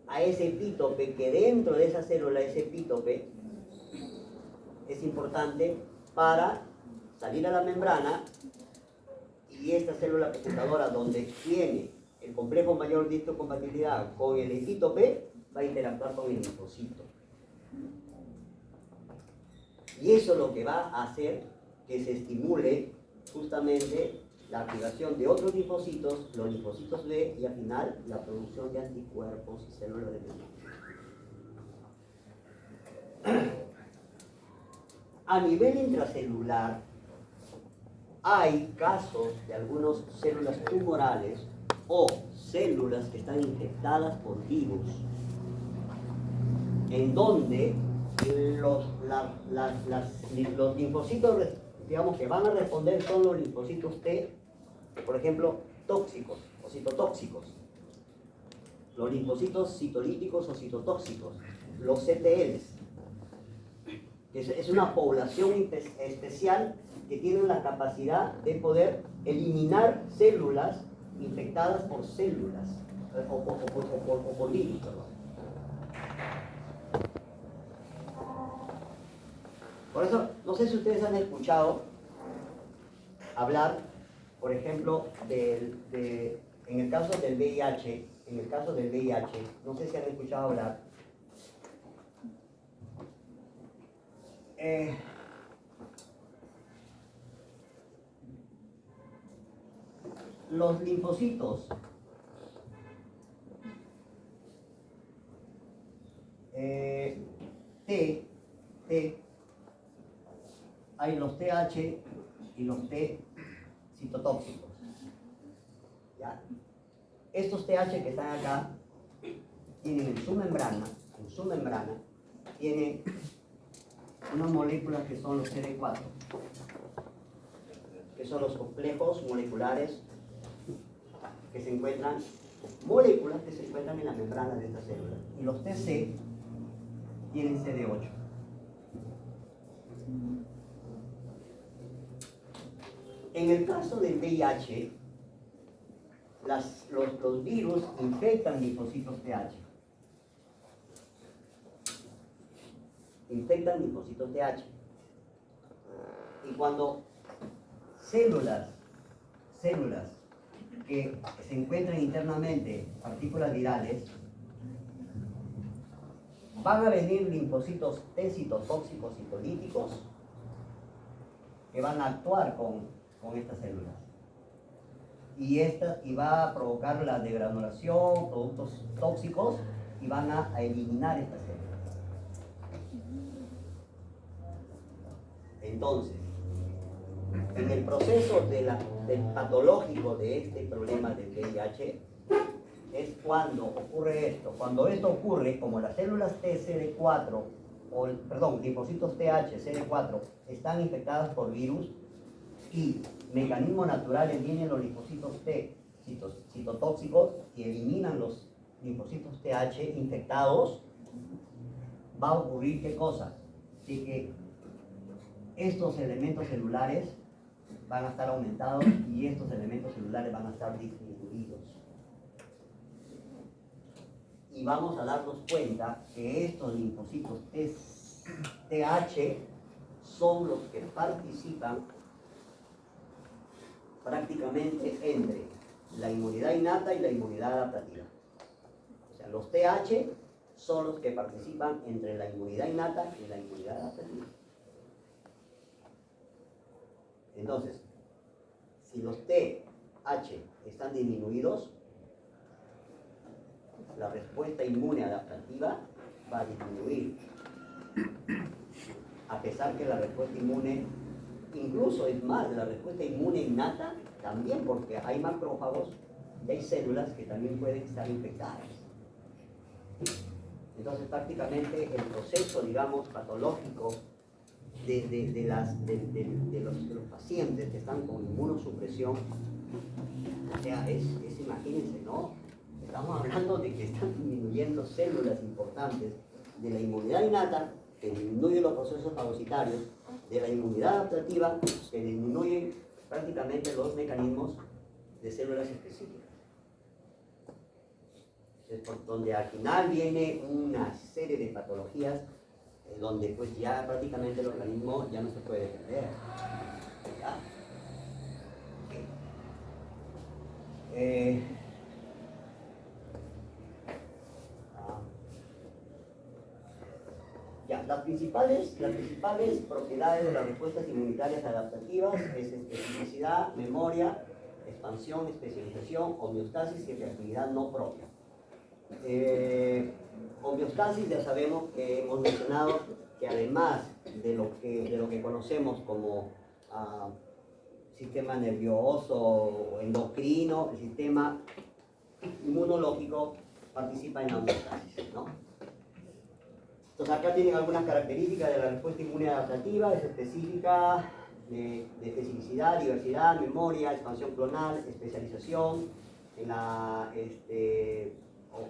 a ese epítope, que dentro de esa célula, ese epítope es importante para salir a la membrana, y esta célula presentadora, donde tiene el complejo mayor de histocompatibilidad con el epítope, va a interactuar con el linfocito. Y eso es lo que va a hacer que se estimule justamente la activación de otros linfocitos, los linfocitos B, y al final la producción de anticuerpos y células de memoria. A nivel intracelular, hay casos de algunas células tumorales o células que están infectadas por virus, en donde los linfocitos, digamos, que van a responder son los linfocitos T, por ejemplo, tóxicos o citotóxicos, los linfocitos citolíticos o citotóxicos, los CTLs, que es una población especial que tiene la capacidad de poder eliminar células infectadas por células o por virus, perdón. Por eso, no sé si ustedes han escuchado hablar, por ejemplo, en el caso del VIH, no sé si han escuchado hablar, los linfocitos hay los TH y los T citotóxicos. ¿Ya? Estos TH que están acá tienen en su membrana, tienen unas moléculas que son los CD4, que son los complejos moleculares que se encuentran, moléculas que se encuentran en la membrana de esta célula. Y los TC tienen CD8. En el caso del VIH, los virus infectan linfocitos TH. Y cuando células que se encuentran internamente, partículas virales, van a venir linfocitos T citotóxicos citolíticos que van a actuar con estas células. Y va a provocar la degranulación, productos tóxicos, y van a eliminar estas células. Entonces, en el proceso del patológico de este problema del VIH, es cuando ocurre esto. Cuando esto ocurre, como las células TCD4, linfocitos TH, CD4, están infectadas por virus, y mecanismos naturales, vienen los linfocitos T citotóxicos y eliminan los linfocitos TH infectados, va a ocurrir ¿qué cosa? De que estos elementos celulares van a estar aumentados y estos elementos celulares van a estar disminuidos. Y vamos a darnos cuenta que estos linfocitos TH son los que participan prácticamente entre la inmunidad innata y la inmunidad adaptativa. O sea, los TH son los que participan entre la inmunidad innata y la inmunidad adaptativa. Entonces, si los TH están disminuidos, la respuesta inmune adaptativa va a disminuir. A pesar que la respuesta inmune, incluso es más, la respuesta inmune innata también, porque hay macrófagos y hay células que también pueden estar infectadas. Entonces, prácticamente el proceso, digamos, patológico de los pacientes que están con inmunosupresión, o sea, imagínense, ¿no? Estamos hablando de que están disminuyendo células importantes de la inmunidad innata, que disminuye los procesos fagocitarios, de la inmunidad adaptativa, que disminuye prácticamente los mecanismos de células específicas. Es por donde al final viene una serie de patologías donde pues ya prácticamente el organismo ya no se puede defender. ¿Ya? Okay. Ya, las principales propiedades de las respuestas inmunitarias adaptativas es especificidad, memoria, expansión, especialización, homeostasis y reactividad no propia. Homeostasis ya sabemos que hemos mencionado que además de lo que conocemos como sistema nervioso o endocrino, el sistema inmunológico participa en la homeostasis, ¿no? Entonces acá tienen algunas características de la respuesta inmune adaptativa, es específica, de especificidad, diversidad, memoria, expansión clonal, especialización, en la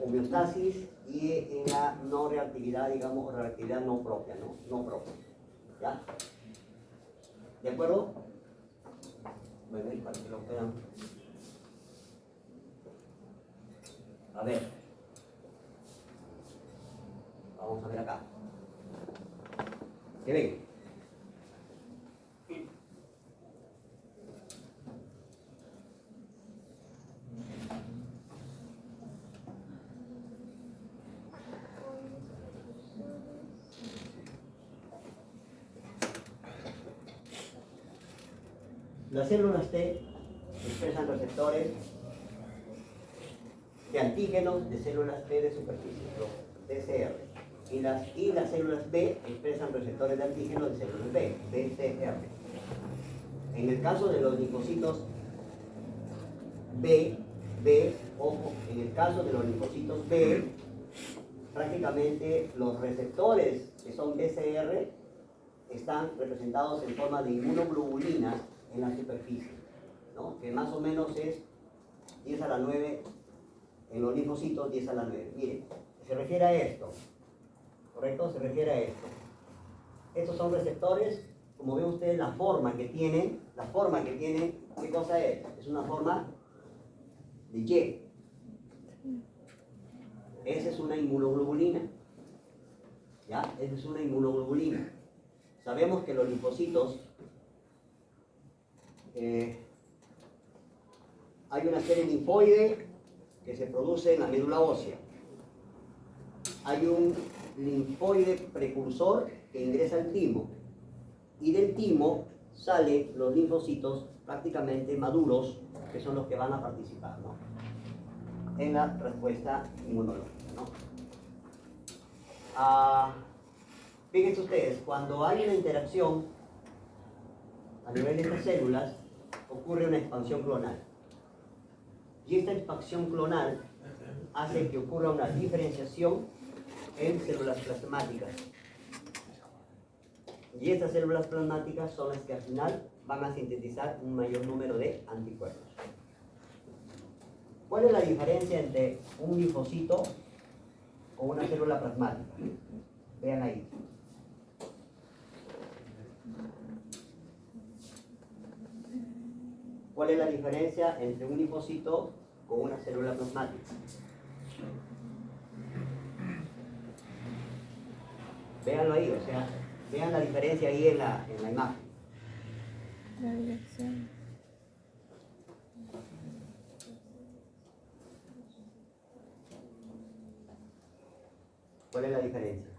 homeostasis y en la no reactividad, digamos, o reactividad no propia, ¿no? No propia. ¿Ya? ¿De acuerdo? Bueno, y para que lo puedan. A ver. Vamos a ver acá. ¿Qué ven? Las células T expresan receptores de antígenos de células T de superficie, los TCR. Y las células B expresan receptores de antígenos de células B, BCR. En el caso de los linfocitos ojo, en el caso de los linfocitos B, prácticamente los receptores que son BCR están representados en forma de inmunoglobulinas en la superficie, ¿no? Que más o menos es 10 a la 9 en los linfocitos, 10 a la 9. Miren, se refiere a esto, ¿correcto? Se refiere a esto. Estos son receptores, como ven ustedes, la forma que tienen, ¿qué cosa es? Es una forma de Y. Esa es una inmunoglobulina. ¿Ya? Esa es una inmunoglobulina. Sabemos que los linfocitos hay una serie linfoide que se produce en la médula ósea. Hay un linfoide precursor que ingresa al timo. Y del timo salen los linfocitos prácticamente maduros, que son los que van a participar, ¿no? En la respuesta inmunológica, ¿no? Fíjense ustedes, cuando hay una interacción a nivel de estas células, ocurre una expansión clonal. Y esta expansión clonal hace que ocurra una diferenciación en células plasmáticas. Y estas células plasmáticas son las que al final van a sintetizar un mayor número de anticuerpos. ¿Cuál es la diferencia entre un linfocito o una célula plasmática? Vean ahí. ¿Cuál es la diferencia entre un linfocito o una célula plasmática? Véanlo ahí, o sea, vean la diferencia ahí en la imagen. La dirección. ¿Cuál es la diferencia?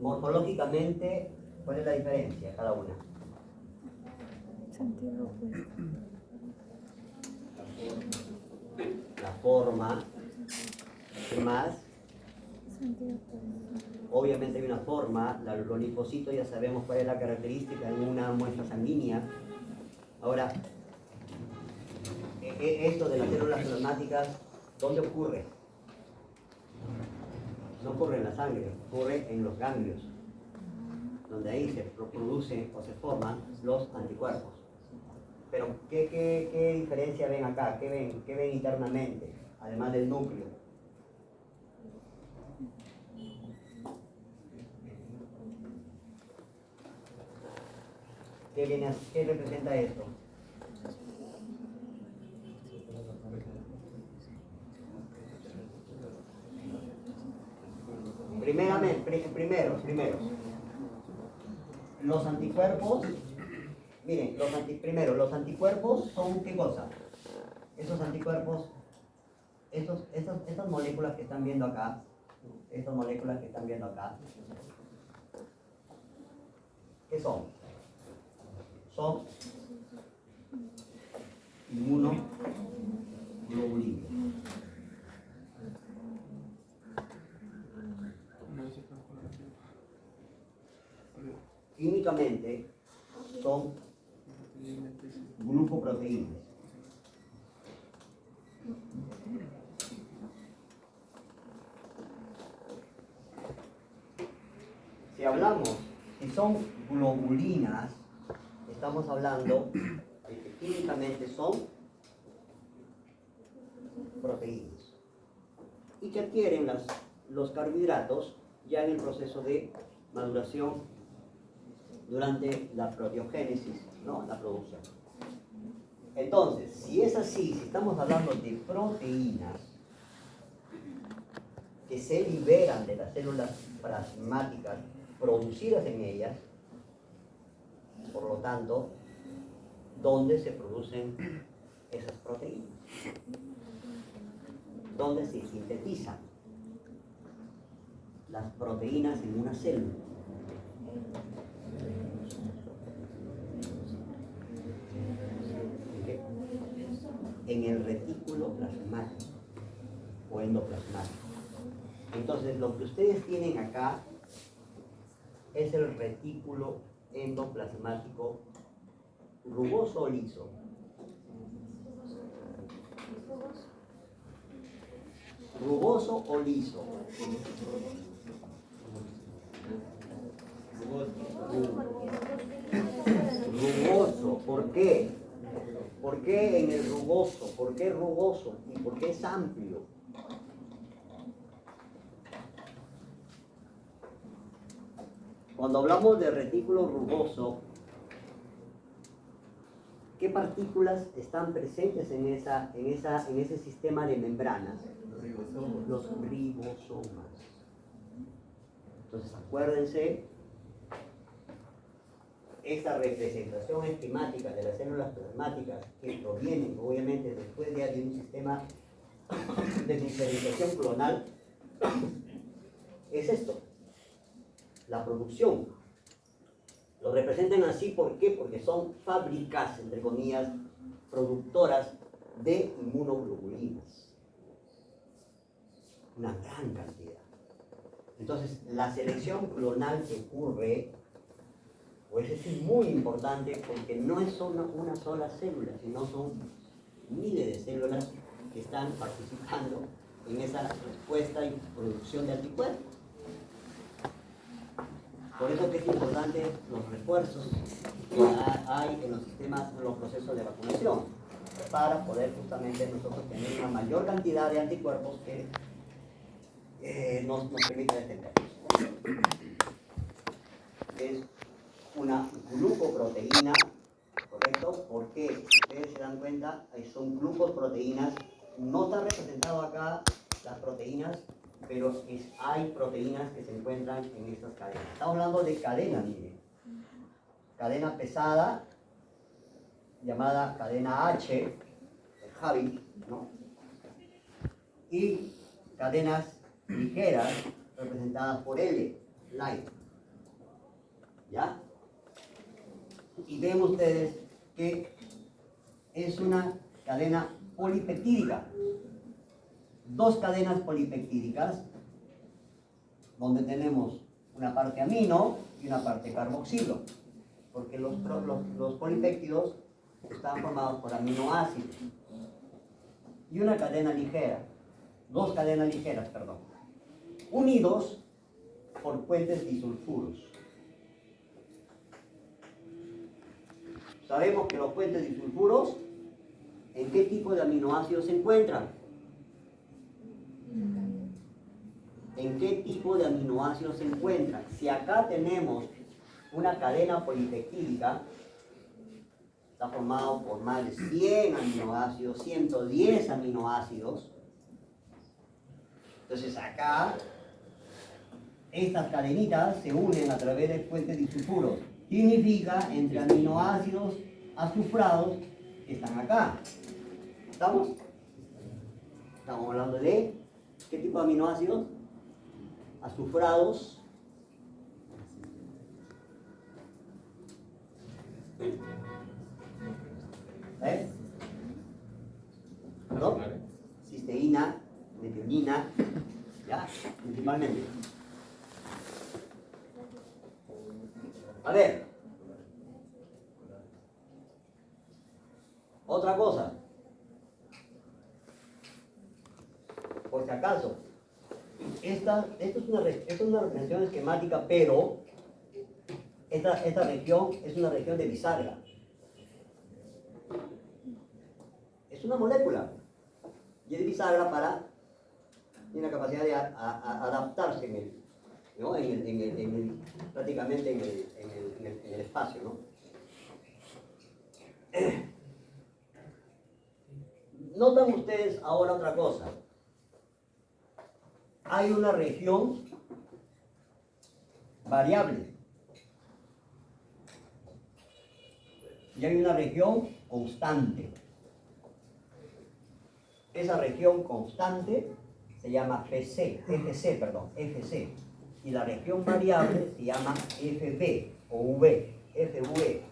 Morfológicamente, ¿cuál es la diferencia cada una? Sentido opuesto. La forma, ¿qué más? Sentido opuesto. Obviamente hay una forma, los linfocitos ya sabemos cuál es la característica en una muestra sanguínea. Ahora, esto de las células plasmáticas, ¿dónde ocurre? No ocurre en la sangre, ocurre en los ganglios. donde ahí se producen o se forman los anticuerpos. Pero, ¿qué diferencia ven acá? ¿Qué ven internamente? Además del núcleo. ¿Qué representa esto? Primero. Los anticuerpos, miren, los anticuerpos son ¿qué cosa? Esos anticuerpos, estas moléculas que están viendo acá, ¿qué son? Son inmunoglobulinas. Químicamente son glucoproteínas. Si hablamos, si son globulinas, estamos hablando de que químicamente son proteínas y que adquieren los carbohidratos ya en el proceso de maduración durante la proteogénesis, ¿no? La producción. Entonces, si es así, si estamos hablando de proteínas que se liberan de las células plasmáticas producidas en ellas, por lo tanto, ¿dónde se producen esas proteínas? ¿Dónde se sintetizan las proteínas en una célula? En el retículo plasmático o endoplasmático. Entonces, lo que ustedes tienen acá es el retículo endoplasmático rugoso o liso. Rugoso o liso. Rugoso. ¿Por qué? ¿Por qué en el rugoso? ¿Por qué rugoso? ¿Y por qué es amplio? Cuando hablamos de retículo rugoso, ¿qué partículas están presentes en ese sistema de membranas? Los ribosomas. Entonces, acuérdense, esta representación esquemática de las células plasmáticas que provienen, obviamente, después de un sistema de diferenciación clonal, es esto, la producción. Lo representan así, ¿por qué? Porque son fábricas, entre comillas, productoras de inmunoglobulinas. Una gran cantidad. Entonces, la selección clonal que ocurre, pues es muy importante porque no es solo una sola célula, sino son miles de células que están participando en esa respuesta y producción de anticuerpos. Por eso que es importante los refuerzos que hay en los sistemas, en los procesos de vacunación, para poder justamente nosotros tener una mayor cantidad de anticuerpos que nos permita defendernos. Es una glucoproteína, ¿correcto? Porque si ustedes se dan cuenta, son glucoproteínas. No está representado acá las proteínas, pero hay proteínas que se encuentran en estas cadenas. Estamos hablando de cadena, miren. Cadena pesada, llamada cadena H, el heavy, ¿no? Y cadenas ligeras, representadas por L, light. ¿Ya? Y ven ustedes que es una cadena polipeptídica. Dos cadenas polipeptídicas, donde tenemos una parte amino y una parte carboxilo, porque los polipéptidos están formados por aminoácidos. Y una cadena ligera, dos cadenas ligeras, perdón, unidos por puentes disulfuros. sabemos que los puentes disulfuros, ¿en qué tipo de aminoácidos se encuentran? ¿En qué tipo de aminoácidos se encuentran? Si acá tenemos una cadena polipeptídica, está formado por más de 100 aminoácidos, 110 aminoácidos. Entonces acá, estas cadenitas se unen a través de puentes disulfuros. Significa entre aminoácidos azufrados que están acá. ¿Estamos? Estamos hablando de ¿qué tipo de aminoácidos? Azufrados. ¿Eh? ¿Perdón? Cisteína, metionina, ¿ya? Principalmente. A ver. Otra cosa. Por si acaso. Esto es una representación esquemática, pero esta región es una región de bisagra. Es una molécula. Y es bisagra tiene la capacidad de adaptarse prácticamente en el espacio, ¿no? Notan ustedes ahora otra cosa. Hay una región variable y hay una región constante. Esa región constante se llama FC, y la región variable se llama FV o FV.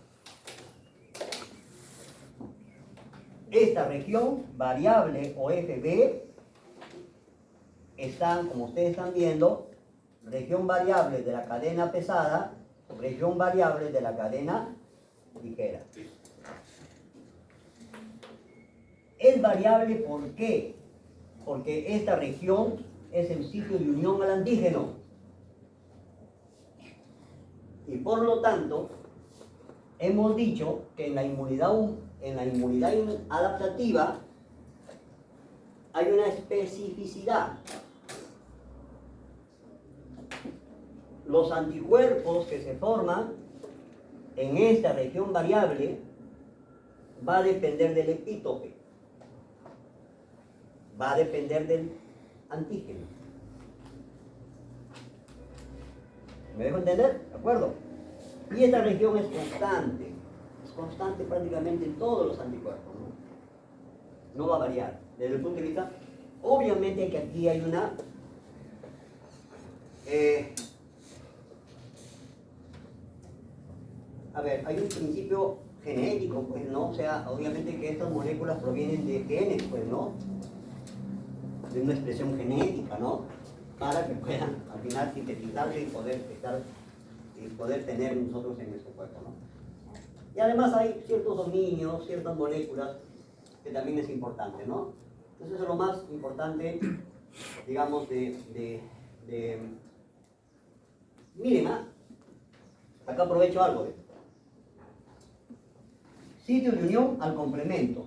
Esta región variable o FV están, como ustedes están viendo, región variable de la cadena pesada, región variable de la cadena ligera. Es variable, ¿por qué? Porque esta región es el sitio de unión al antígeno. Y por lo tanto, hemos dicho que en la inmunidad adaptativa hay una especificidad. Los anticuerpos que se forman en esta región variable va a depender del epítope, va a depender del antígeno. ¿Me dejo entender? ¿De acuerdo? Y esta región es constante prácticamente en todos los anticuerpos, ¿no? No va a variar. Desde el punto de vista, obviamente que aquí hay una hay un principio genético, pues, ¿no? O sea, obviamente que estas moléculas provienen de genes, pues, ¿no? De una expresión genética, ¿no? Para que puedan al final sintetizarse y poder tener nosotros en nuestro cuerpo, ¿no? Y además hay ciertos dominios, ciertas moléculas que también es importante, ¿no? Entonces eso es lo más importante, digamos, miren, acá aprovecho algo, sitio de unión al complemento.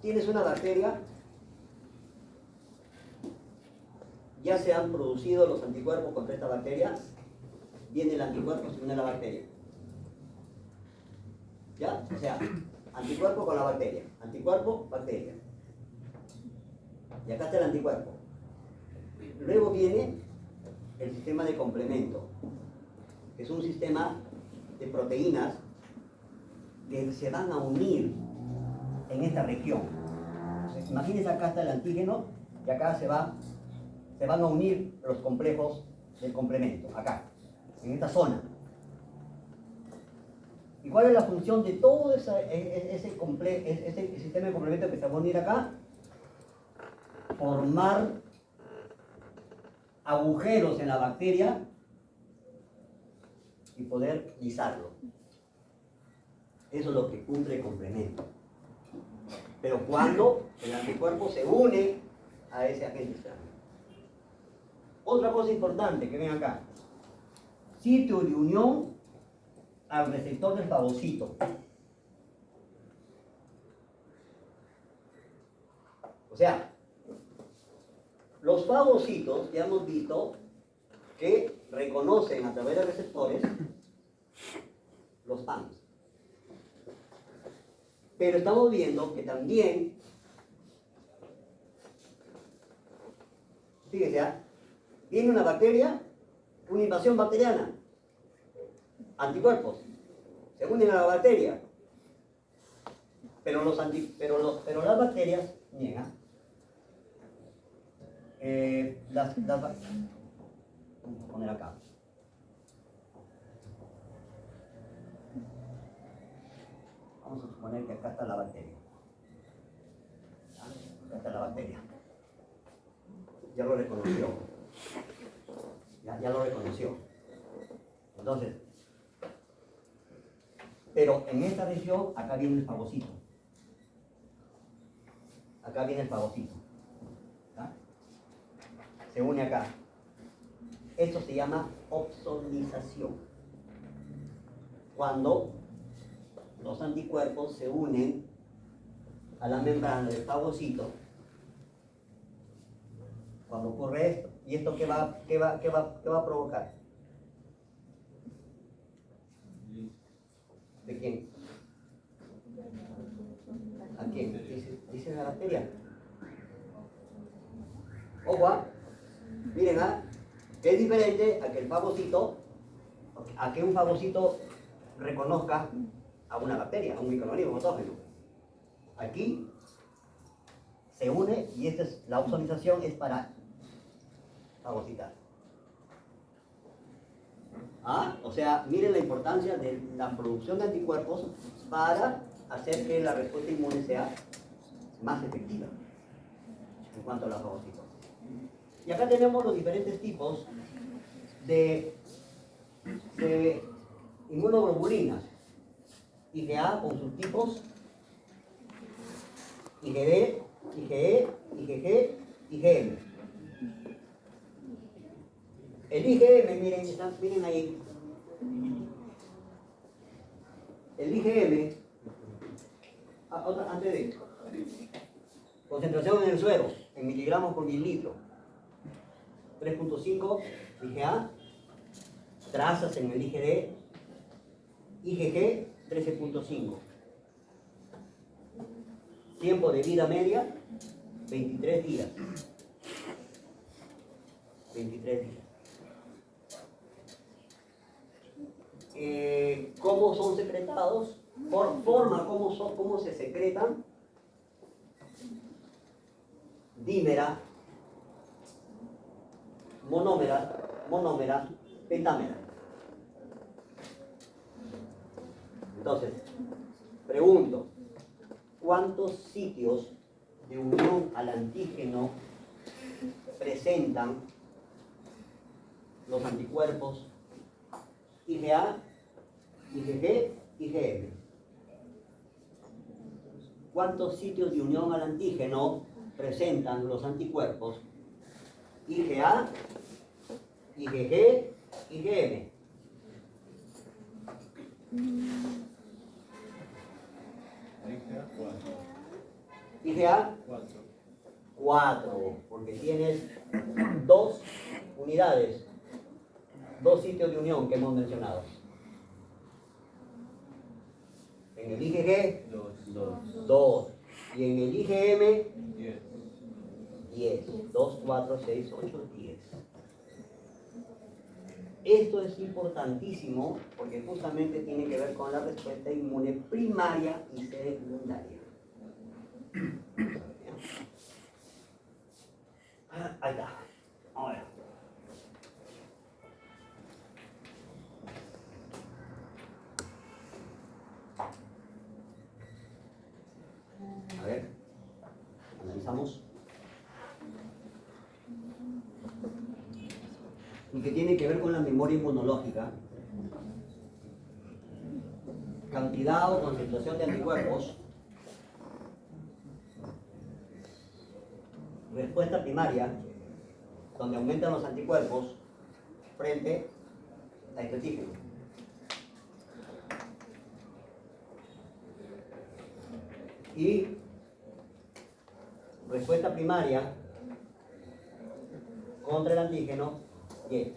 Tienes una bacteria, ya se han producido los anticuerpos contra esta bacteria, viene el anticuerpo, se une a la bacteria. ¿Ya? O sea, anticuerpo con la bacteria, anticuerpo, bacteria. Y acá está el anticuerpo. Luego viene el sistema de complemento, que es un sistema de proteínas que se van a unir en esta región. Entonces, imagínense, acá está el antígeno y acá se van a unir los complejos del complemento, acá, en esta zona. ¿Y cuál es la función de todo ese sistema de complemento que se va a unir acá? Formar agujeros en la bacteria y poder lisarlo. Eso es lo que cumple el complemento. Pero cuando el anticuerpo se une a ese agente externo. Otra cosa importante que ven acá. sitio de unión al receptor del fagocito. O sea, los fagocitos ya hemos visto que reconocen a través de receptores los PAMs. Pero estamos viendo que también, fíjese, viene una bacteria, una invasión bacteriana, anticuerpos, se unen a la bacteria, pero las bacterias niegan. Vamos a poner acá. Vamos a suponer que acá está la bacteria. Acá está la bacteria. Ya lo reconoció. Ya lo reconoció. Entonces, pero en esta región, acá viene el fagocito. Acá viene el fagocito. ¿Ah? Se une acá. Esto se llama opsonización. Cuando los anticuerpos se unen a la membrana del fagocito, cuando ocurre esto, ¿y esto qué va a provocar? ¿De quién? ¿A quién? Dice la bacteria. Ojo, miren, que es diferente a que el fagocito, a que un fagocito reconozca a una bacteria, a un microorganismo patógeno. Aquí se une y esta es la opsonización, es para fagocitar. O sea, miren la importancia de la producción de anticuerpos para hacer que la respuesta inmune sea más efectiva en cuanto a la fagocitosis. Y acá tenemos los diferentes tipos de inmunoglobulinas. IgA con sus tipos, IgD, IgE, IgG, IgM. El IgM, miren ahí. El IgM, antes de concentración en el suero, en miligramos por mililitro. 3.5 IgA, trazas en el IgD, IgG 13.5. Tiempo de vida media 23 días. 23 días. ¿Cómo son secretados? Por forma, ¿cómo se secretan? Dímera, monómera, pentámera. Entonces, pregunto, ¿cuántos sitios de unión al antígeno presentan los anticuerpos IgA, IgG, IgM? ¿Cuántos sitios de unión al antígeno presentan los anticuerpos IgA, IgG, IgM? IgA 4, porque tienes 2 unidades, 2 sitios de unión que hemos mencionado. En el IgG 2 y en el IgM 10. 2, 4, 6, 8, 10. Esto es importantísimo porque justamente tiene que ver con la respuesta inmune primaria y secundaria. Ahí está. Vamos a ver. A ver, analizamos. Y que tiene que ver con la memoria inmunológica, cantidad o concentración de anticuerpos, respuesta primaria, donde aumentan los anticuerpos frente a este antígeno. Y respuesta primaria contra el antígeno Y.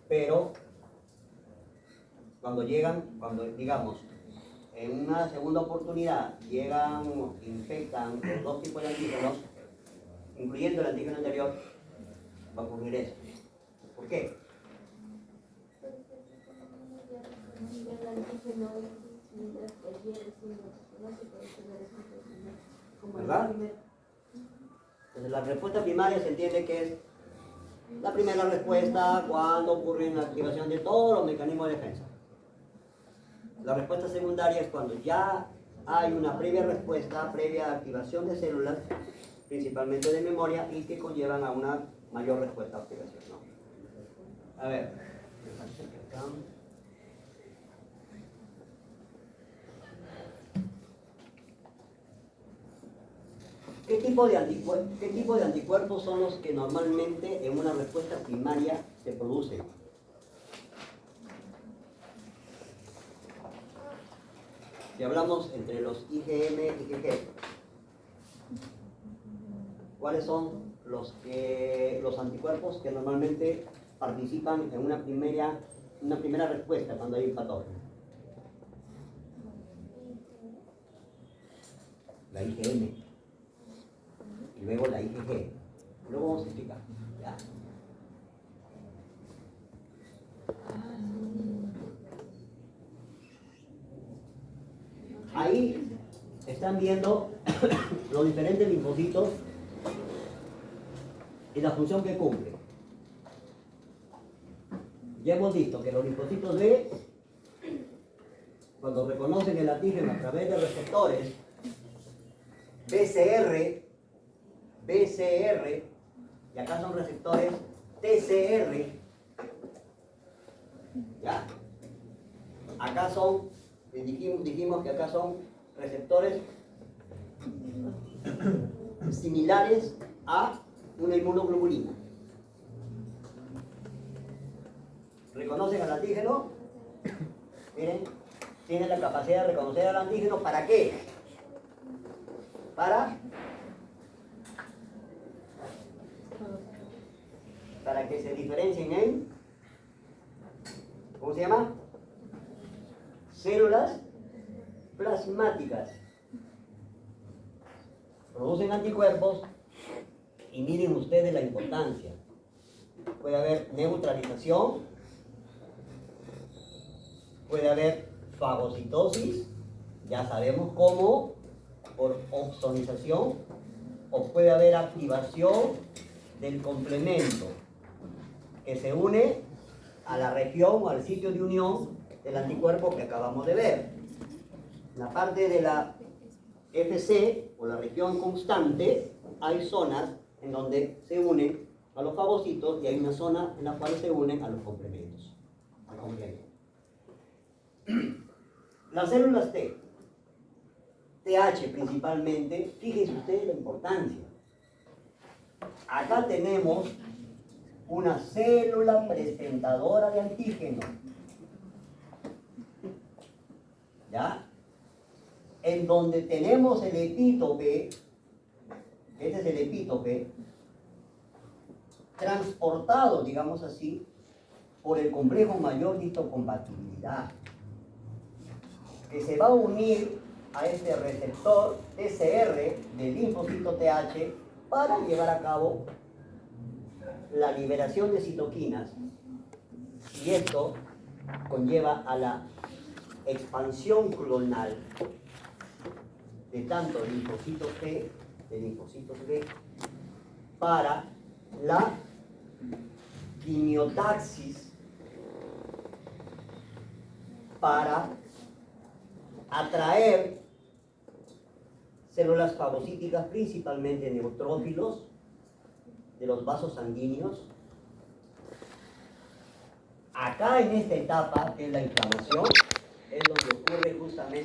Pero cuando digamos, en una segunda oportunidad infectan los dos tipos de antígenos, incluyendo el antígeno anterior, va a ocurrir eso. ¿Por qué? ¿Verdad? Entonces la respuesta primaria se entiende que es la primera respuesta cuando ocurre la activación de todos los mecanismos de defensa. La respuesta secundaria es cuando ya hay una previa respuesta, previa activación de células, principalmente de memoria, y que conllevan a una mayor respuesta a activación, ¿no? A ver, me parece que acá. ¿Qué tipo de anticuerpos son los que normalmente en una respuesta primaria se producen? Si hablamos entre los IgM y IgG, ¿cuáles son los anticuerpos que normalmente participan en una primera respuesta cuando hay un patógeno? La IgM. Y luego la IgG. Luego vamos a explicar. ¿Ya? Ahí están viendo los diferentes linfocitos y la función que cumplen. Ya hemos visto que los linfocitos B, cuando reconocen el antígeno a través de receptores BCR, y acá son receptores TCR, ¿ya? Acá son, dijimos que acá son receptores similares a una inmunoglobulina. ¿Reconocen al antígeno? Miren, tienen la capacidad de reconocer al antígeno. ¿Para qué? Para que se diferencien en, ¿cómo se llama? Células plasmáticas. Producen anticuerpos y miren ustedes la importancia. Puede haber neutralización, puede haber fagocitosis, ya sabemos cómo, por opsonización, o puede haber activación del complemento que se une a la región o al sitio de unión del anticuerpo que acabamos de ver. En la parte de la FC o la región constante hay zonas en donde se unen a los fagocitos y hay una zona en la cual se unen a los complementos. Las células T, TH principalmente, fíjense ustedes la importancia. Acá tenemos una célula presentadora de antígeno, ¿ya? En donde tenemos el epítope, este es el epítope, transportado, digamos así, por el complejo mayor de histocompatibilidad, que se va a unir a este receptor TCR del linfocito TH para llevar a cabo la liberación de citoquinas, y esto conlleva a la expansión clonal de tanto linfocitos T, de linfocitos B, para la quimiotaxis, para atraer células fagocíticas, principalmente neutrófilos de los vasos sanguíneos. Acá en esta etapa, que es la inflamación, es donde ocurre justamente